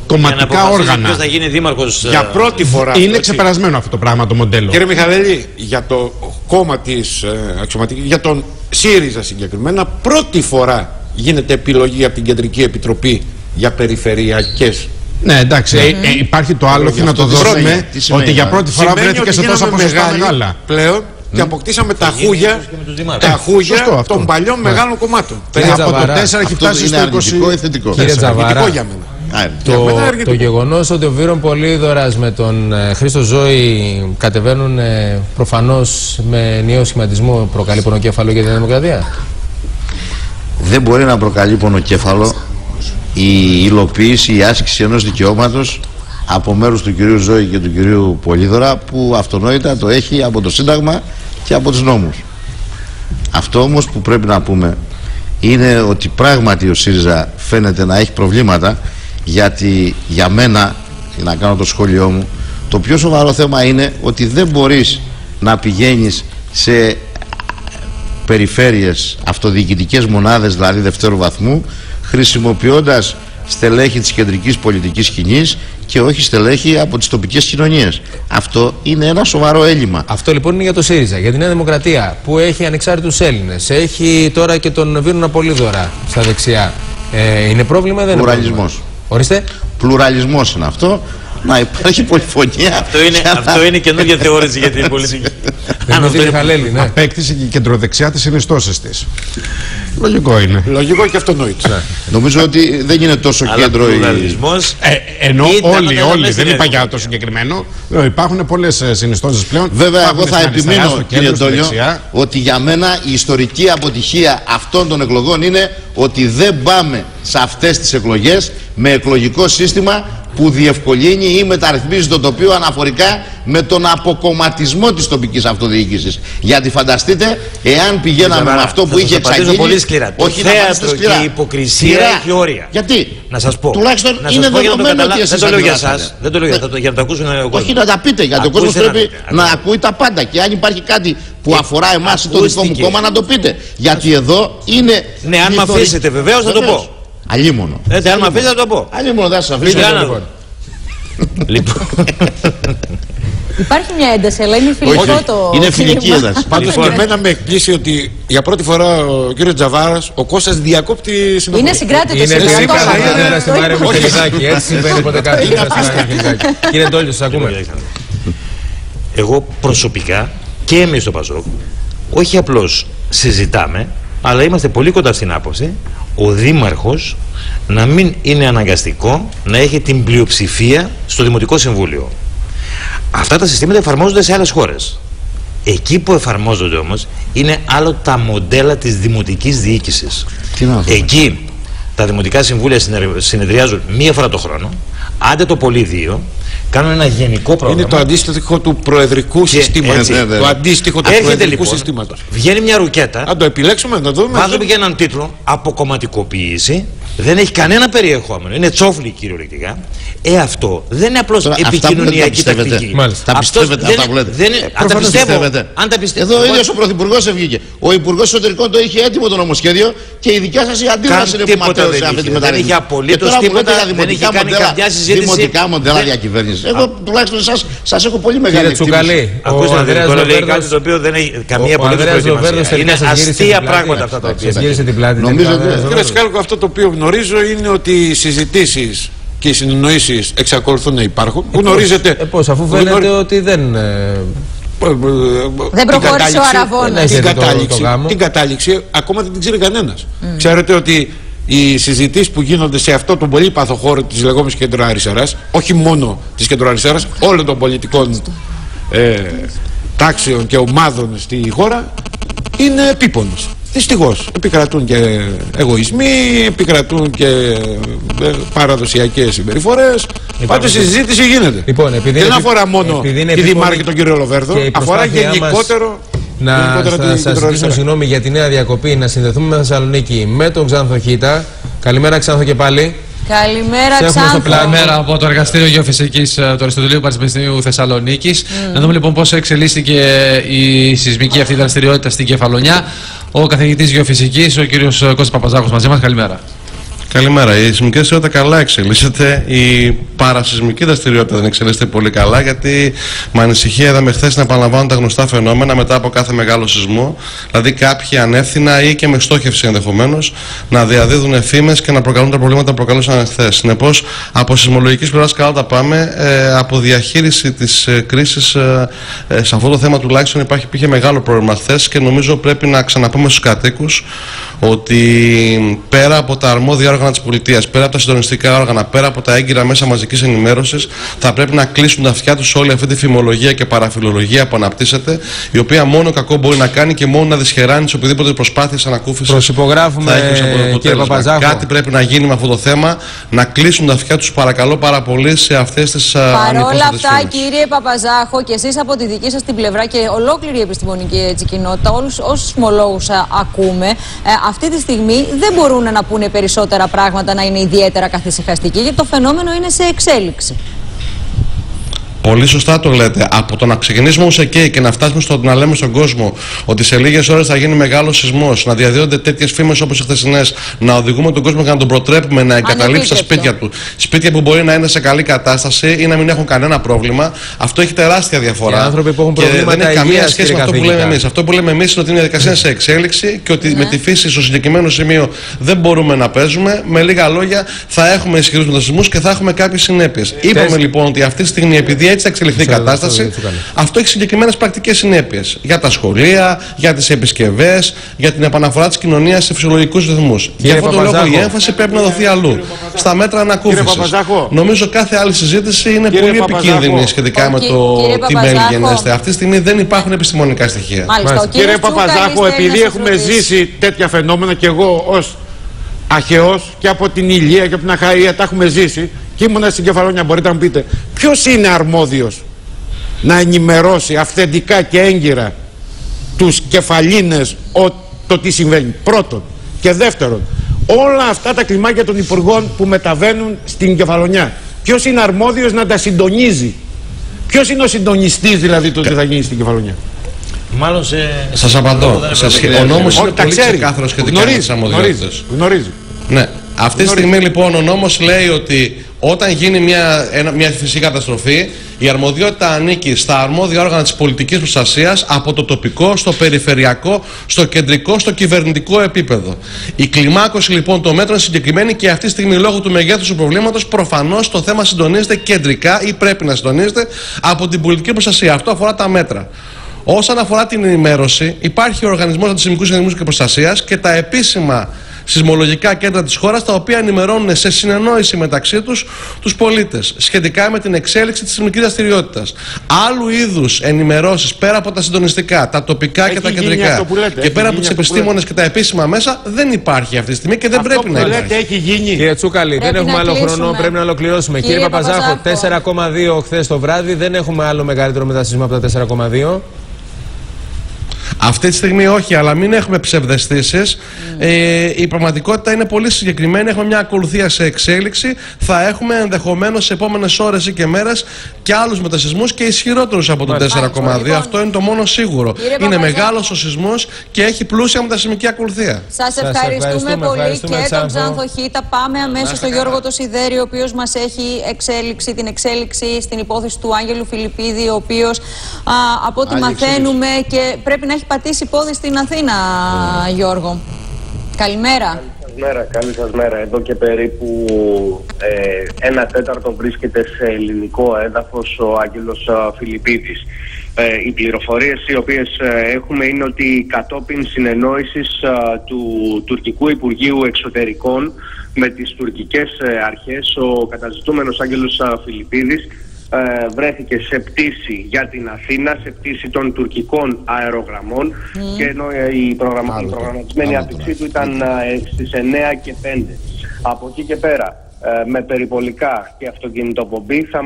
κομματικά όργανα. Ποιος θα γίνει δήμαρχος. Για πρώτη φορά. Είναι ξεπερασμένο αυτό το πράγμα, το μοντέλο. Κύριε Μιχαλέλη, για το κόμμα της αξιωματικής, για τον ΣΥΡΙΖΑ συγκεκριμένα, πρώτη φορά γίνεται επιλογή από την Κεντρική Επιτροπή για περιφερειακές. Ναι, εντάξει, υπάρχει το άλλο, να το δώσουμε, ότι για πρώτη φορά βρέθηκε σε τόσα ποσοστά μεγάλα. Πλέον και αποκτήσαμε τα χούγια των παλιών μεγάλων κομμάτων. Από το 4 έχει φτάσει στο 20. Κύριε Τζαβάρα, το γεγονός ότι ο Βύρον Πολύδωρας με τον Χρήστο Ζώη κατεβαίνουν προφανώς με νέο σχηματισμό, προκαλεί πονοκέφαλο για την Δημοκρατία. Δεν μπορεί να προκαλεί πονοκέφαλο η υλοποίηση, η άσκηση ενός δικαιώματος από μέρους του κυρίου Ζώη και του κυρίου Πολύδωρα, που αυτονόητα το έχει από το Σύνταγμα και από τους νόμους. Αυτό όμως που πρέπει να πούμε είναι ότι πράγματι ο ΣΥΡΙΖΑ φαίνεται να έχει προβλήματα, γιατί για μένα, για να κάνω το σχόλιο μου, το πιο σοβαρό θέμα είναι ότι δεν μπορείς να πηγαίνεις σε περιφέρειες, αυτοδιοικητικές μονάδες δηλαδή δευτέρου βαθμού, χρησιμοποιώντας στελέχη της κεντρικής πολιτικής σκηνής και όχι στελέχη από τις τοπικές κοινωνίες. Αυτό είναι ένα σοβαρό έλλειμμα. Αυτό λοιπόν είναι για το ΣΥΡΙΖΑ. Για τη Νέα Δημοκρατία, που έχει ανεξάρτητους Έλληνες, έχει τώρα και τον Βύρονα Πολύδωρα στα δεξιά, είναι πρόβλημα ή δεν είναι πρόβλημα? Πλουραλισμός. Ορίστε. Πλουραλισμός είναι αυτό. Να υπάρχει πολυφωνία. Αυτό είναι καινούργια θεώρηση για την πολιτική. Απέκτησε και η κεντροδεξιά τις συνιστώσεις της. Λογικό είναι. Λογικό και αυτονόητο. Νομίζω ότι δεν είναι τόσο κέντρο η... Ενώ όλοι, δεν είπα για το συγκεκριμένο. Υπάρχουν πολλές συνιστώσεις πλέον. Βέβαια, εγώ θα επιμείνω, κύριε Ντόλιο, ότι για μένα η ιστορική αποτυχία αυτών των εκλογών είναι ότι δεν πάμε σε αυτές τις εκλογές με εκλογικό σύστημα που διευκολύνει ή μεταρρυθμίζει το τοπίο αναφορικά με τον αποκομματισμό της τοπικής αυτοδιοίκησης. Γιατί φανταστείτε, εάν πηγαίναμε με αυτό που είχε εξαγγείλει. Πολύ σκληρά. Όχι, το θέατρο και η υποκρισία έχει όρια. Γιατί? Να σας πω. Τουλάχιστον είναι δεδομένο ότι εσείς δεν το λέω για εσάς. Δεν το λέω για να το ακούσουν ο κόσμος. Όχι να τα πείτε, γιατί ο κόσμος πρέπει να ακούει τα πάντα. Και αν υπάρχει κάτι που αφορά εμάς ή το δικό μου κόμμα, να το πείτε. Γιατί εδώ είναι. Ναι, αν με αφήσετε βεβαίως θα το πω. Αλλήμονο. Αν με αφήσετε θα το πω. Αλλήμονο, δεν σας αφήσω. Λοιπόν. Υπάρχει μια ένταση, αλλά είναι φιλικό το. Είναι φιλική ένταση. Πάντως και εμένα με εκπλήσει ότι για πρώτη φορά ο κύριος Τζαβάρας, ο Κώστας διακόπτει συνομιλία. Είναι συγκράτητος. Είναι ένα σημάδι με χελιδάκι. Έτσι συμβαίνει ποτέ κάτι. Κύριε Ντόλιο, σας ακούμε. Εγώ προσωπικά και εμείς στο Πασόκ, όχι απλώς συζητάμε, αλλά είμαστε πολύ κοντά στην άποψη ο Δήμαρχος να μην είναι αναγκαστικό να έχει την πλειοψηφία στο Δημοτικό Συμβούλιο. Αυτά τα συστήματα εφαρμόζονται σε άλλες χώρες. Εκεί που εφαρμόζονται όμως είναι άλλο τα μοντέλα της δημοτικής διοίκησης. Εκεί τα δημοτικά συμβούλια συνεδριάζουν μία φορά το χρόνο, άντε το πολύ δύο, κάνουν ένα γενικό πρόγραμμα. Είναι το αντίστοιχο του προεδρικού συστήματος. Το αντίστοιχο του προεδρικού συστήματος. Βγαίνει μια ρουκέτα. Αν το επιλέξουμε, να το δούμε. Βάζουμε και έναν τίτλο, αποκομματικοποίηση. Δεν έχει κανένα περιεχόμενο. Είναι τσόφλι κυριολεκτικά. Αυτό δεν είναι απλώς επικοινωνιακή τακτική. Τα πιστεύετε αυτά που λέτε. Αν τα πιστεύω. Εδώ ο ίδιος ο Πρωθυπουργός βγήκε. Ο Υπουργός Εσωτερικών το είχε έτοιμο το νομοσχέδιο και η δικιά σας η αντίδραση είναι που ματέωσε αυτή τη μεταρρύθμιση. Δεν είχε απολύτως τίποτα. Δεν είχε κάνει καμιά συζήτηση. Δημοτικά μοντέλα διακυβέρνησης. Εγώ τουλάχιστον σας έχω πολύ μεγάλη εκτίμηση. Τσουκαλή. Ακούστε να δείτε, λέει κάτι το οποίο δεν έχει καμία απολύτως προετοιμασία. Είναι αστεία πράγματα αυτά τα οποία. Κύριε Σκάλκο, αυτό το οποίο γνωρίζω είναι ότι οι συζητήσεις και οι συνεννοήσεις εξακολουθούν να υπάρχουν. Γνωρίζετε. Πώς, αφού φαίνεται ότι δεν. Δεν προχώρησε ο Αραβώνας. Την κατάληξη ακόμα δεν την ξέρει κανένας. Ξέρετε ότι οι συζητήσεις που γίνονται σε αυτό τον πολύπαθο χώρο της λεγόμενης κεντροαριστεράς, όχι μόνο της κεντροαριστεράς, όλων των πολιτικών τάξεων και ομάδων στη χώρα, είναι επίπονος. Δυστυχώς επικρατούν και εγωισμοί, επικρατούν και παραδοσιακές συμπεριφορές. Πάντως η συζήτηση γίνεται. Λοιπόν, δεν αφορά μόνο τη Δημάρχη και τον κύριο Λοβέρδο, αφορά γενικότερο. Να σας ζητήσω συγγνώμη για τη νέα διακοπή, να συνδεθούμε με Θεσσαλονίκη με τον Ξάνθο Χίτα. Καλημέρα Ξάνθο και πάλι. Καλημέρα Ξάνθο. Καλημέρα από το Εργαστήριο Γεωφυσικής του Αριστοτελείου Πανεπιστημίου Θεσσαλονίκης. Να δούμε λοιπόν πώς εξελίσσθηκε η σεισμική αυτή δραστηριότητα στην Κεφαλονιά. Ο καθηγητής Γεωφυσικής, ο κύριος Κώστας Παπαζάκος μαζί μας. Καλημέρα. Καλημέρα. Η σεισμική δραστηριότητα καλά εξελίσσεται. Η παρασεισμική δραστηριότητα δεν εξελίσσεται πολύ καλά, γιατί με ανησυχία είδαμε χθες να επαναλαμβάνουν τα γνωστά φαινόμενα μετά από κάθε μεγάλο σεισμό. Δηλαδή, κάποιοι ανεύθυνα ή και με στόχευση ενδεχομένως να διαδίδουν φήμες και να προκαλούν τα προβλήματα που προκαλούσαν χθες. Συνεπώς, από σεισμολογικής πλευράς καλά τα πάμε. Από διαχείριση της κρίσης σε αυτό το θέμα τουλάχιστον υπήρχε μεγάλο πρόβλημα χθες και νομίζω πρέπει να ξαναπούμε στους κατοίκους ότι πέρα από τα αρμόδια όργανα της πολιτείας, πέρα από τα συντονιστικά όργανα, πέρα από τα έγκυρα μέσα μαζικής ενημέρωσης, θα πρέπει να κλείσουν τα αυτιά τους όλη αυτή τη φημολογία και παραφιλολογία που αναπτύσσεται, η οποία μόνο κακό μπορεί να κάνει και μόνο να δυσχεράνει σε οποιοδήποτε προσπάθειες ανακούφισης. Προσυπογράφουμε, κύριε Παπαζάκο. Κάτι πρέπει να γίνει με αυτό το θέμα, να κλείσουν τα αυτιά τους παρακαλώ πάρα πολύ σε αυτές τις παρόλα αυτά, κύριε Παπαζάχο, και εσείς από τη δική σας την πλευρά και ολόκληρη η επιστημονική κοινότητα, όλους όσους σεισμολόγους ακούμε, αυτή τη στιγμή δεν μπορούν να πούνε περισσότερα πράγματα, να είναι ιδιαίτερα καθησυχαστικοί, γιατί το φαινόμενο είναι σε εξέλιξη. Πολύ σωστά το λέτε. Από το να ξεκινήσουμε όμως εκεί και να φτάσουμε στο να λέμε στον κόσμο ότι σε λίγες ώρες θα γίνει μεγάλος σεισμός, να διαδίδονται τέτοιες φήμες όπως οι χθεσινές, να οδηγούμε τον κόσμο και να τον προτρέπουμε να εγκαταλείψει τα σπίτια του. Σπίτια που μπορεί να είναι σε καλή κατάσταση ή να μην έχουν κανένα πρόβλημα. Αυτό έχει τεράστια διαφορά. Οι άνθρωποι που έχουν προβλήματα δεν έχει καμία σχέση με αυτό που λέμε εμείς. Αυτό που λέμε εμείς είναι ότι είναι διαδικασία σε εξέλιξη και ότι με τη φύση στο συγκεκριμένο σημείο δεν μπορούμε να παίζουμε. Με λίγα λόγια, θα έχουμε ισχυρούς μετασυσμούς και θα έχουμε κάποιες συνέπειες. Είπαμε λοιπόν ότι αυτή τη στιγμή, επειδή έτσι θα εξελιχθεί η κατάσταση, αυτό έχει συγκεκριμένες πρακτικές συνέπειες για τα σχολεία, για τις επισκευές, για την επαναφορά της κοινωνίας σε φυσιολογικούς ρυθμούς. Γι' αυτό το λόγο η έμφαση πρέπει να δοθεί αλλού, στα μέτρα ανακούφισης. Νομίζω κάθε άλλη συζήτηση είναι πολύ επικίνδυνη σχετικά με το τι μέλη γενέστε. Αυτή τη στιγμή δεν υπάρχουν επιστημονικά στοιχεία. Κύριε Παπαζάχο, επειδή έχουμε ζήσει τέτοια φαινόμενα και εγώ ως Αχαιός και από την Ηλία και από την Αχαΐα τα έχουμε ζήσει και ήμουνα στην Κεφαλόνια. Μπορείτε να μου πείτε ποιος είναι αρμόδιος να ενημερώσει αυθεντικά και έγκυρα τους κεφαλίνες το τι συμβαίνει? Πρώτον. Και δεύτερον, όλα αυτά τα κλιμάκια των υπουργών που μεταβαίνουν στην Κεφαλονιά, ποιος είναι αρμόδιος να τα συντονίζει? Ποιος είναι ο συντονιστής δηλαδή του τι θα γίνει στην Κεφαλονιά? Μάλλον σας απαντώ. Ο νόμος είναι πολύ ξεκάθαρος σχετικά με τις αρμοδιότητες. Γνωρίζει. Ναι. Αυτή τη στιγμή λοιπόν ο νόμος λέει ότι όταν γίνει μια φυσική καταστροφή, η αρμοδιότητα ανήκει στα αρμόδια όργανα της πολιτικής προστασίας από το τοπικό, στο περιφερειακό, στο κεντρικό, στο κυβερνητικό επίπεδο. Η κλιμάκωση λοιπόν των μέτρων είναι συγκεκριμένη και αυτή τη στιγμή λόγω του μεγέθους του προβλήματος προφανώς το θέμα συντονίζεται κεντρικά ή πρέπει να συντονίζεται από την πολιτική προστασία. Αυτό αφορά τα μέτρα. Όσον αφορά την ενημέρωση, υπάρχει ο Οργανισμός Αντισημικού Συνδέσμου και Προστασίας και τα επίσημα σεισμολογικά κέντρα της χώρας, τα οποία ενημερώνουν σε συνεννόηση μεταξύ τους πολίτες σχετικά με την εξέλιξη της σεισμικής δραστηριότητας. Άλλου είδους ενημερώσεις πέρα από τα συντονιστικά, τα τοπικά και τα κεντρικά και πέρα από τους επιστήμονες και τα επίσημα μέσα δεν υπάρχει αυτή τη στιγμή και δεν πρέπει να υπάρχει. Έχει γίνει. Κύριε Τσούκαλη, δεν έχουμε άλλο χρόνο, πρέπει να ολοκληρώσουμε. Κύριε Παπαζάχο, 4,2 χθες το βράδυ, δεν έχουμε άλλο μεγαλύτερο μετασύσμα από τα 4,2. Αυτή τη στιγμή όχι, αλλά μην έχουμε ψευδαισθήσεις. Η πραγματικότητα είναι πολύ συγκεκριμένη. Έχουμε μια ακολουθία σε εξέλιξη. Θα έχουμε ενδεχομένως σε επόμενες ώρες ή και μέρες και άλλους μετασυσμούς και ισχυρότερους από το 4,2. Αυτό είναι το μόνο σίγουρο. Είναι μεγάλος ο σεισμός και έχει πλούσια μετασυσμική ακολουθία. Σας ευχαριστούμε πολύ και τον Τζάνθο Χίτα. Πάμε αμέσως στον Γιώργο το Σιδέρη, ο οποίος μας έχει την εξέλιξη στην υπόθεση του Άγγελου Φιλιππίδη, ο οποίος από ό,τι μαθαίνουμε και πρέπει να έχει πατήσει πόδι στην Αθήνα, Γιώργο. Καλημέρα. Καλή σας μέρα. Εδώ και περίπου 1/4 βρίσκεται σε ελληνικό έδαφος ο Άγγελος Φιλιππίδης. Οι πληροφορίες οι οποίες έχουμε είναι ότι κατόπιν συνεννόησης του τουρκικού Υπουργείου Εξωτερικών με τις τουρκικές αρχές, ο καταζητούμενος Άγγελος Φιλιππίδης βρέθηκε σε πτήση για την Αθήνα, σε πτήση των τουρκικών αερογραμμών και ενώ η προγραμματισμένη άφηξή του ήταν στις 9 και 5. Από εκεί και πέρα με περιπολικά και αυτοκινητοπομπή θα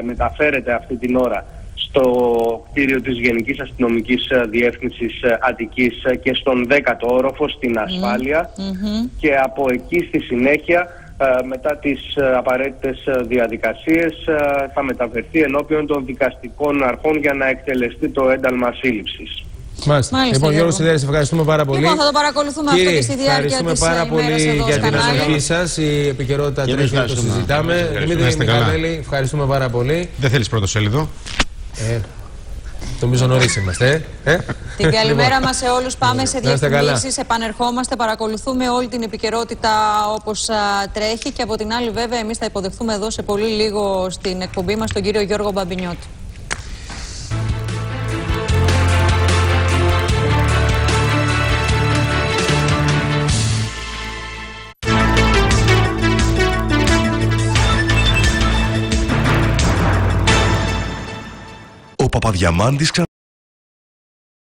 μεταφέρεται αυτή την ώρα στο κτίριο της Γενικής Αστυνομικής Διεύθυνσης Αττικής και στον 10ο όροφο στην ασφάλεια και από εκεί στη συνέχεια μετά τις απαραίτητες διαδικασίες θα μεταφερθεί ενώπιον των δικαστικών αρχών για να εκτελεστεί το ένταλμα σύλληψης. Μάλιστα. Λοιπόν, Γιώργο Σιδέρη, ευχαριστούμε πάρα πολύ. Λοιπόν, θα το παρακολουθούμε αυτό και στη διάρκεια της ημέρας. Ευχαριστούμε πάρα πολύ για την ανοχή σας. Η επικαιρότητα τρέχει να το συζητάμε. Δημήτρη Μιχαλέλη, ευχαριστούμε πάρα πολύ. Δεν θέλεις πρώτο σέλιδο? Νομίζω νωρίς είμαστε. Την καλημέρα μας σε όλους. Πάμε σε διαφημίσεις. Επανερχόμαστε. Παρακολουθούμε όλη την επικαιρότητα όπως τρέχει. Και από την άλλη, βέβαια, εμείς θα υποδεχθούμε εδώ σε πολύ λίγο στην εκπομπή μας τον κύριο Γιώργο Μπαμπινιώτη. Ο Παπαδιαμάντης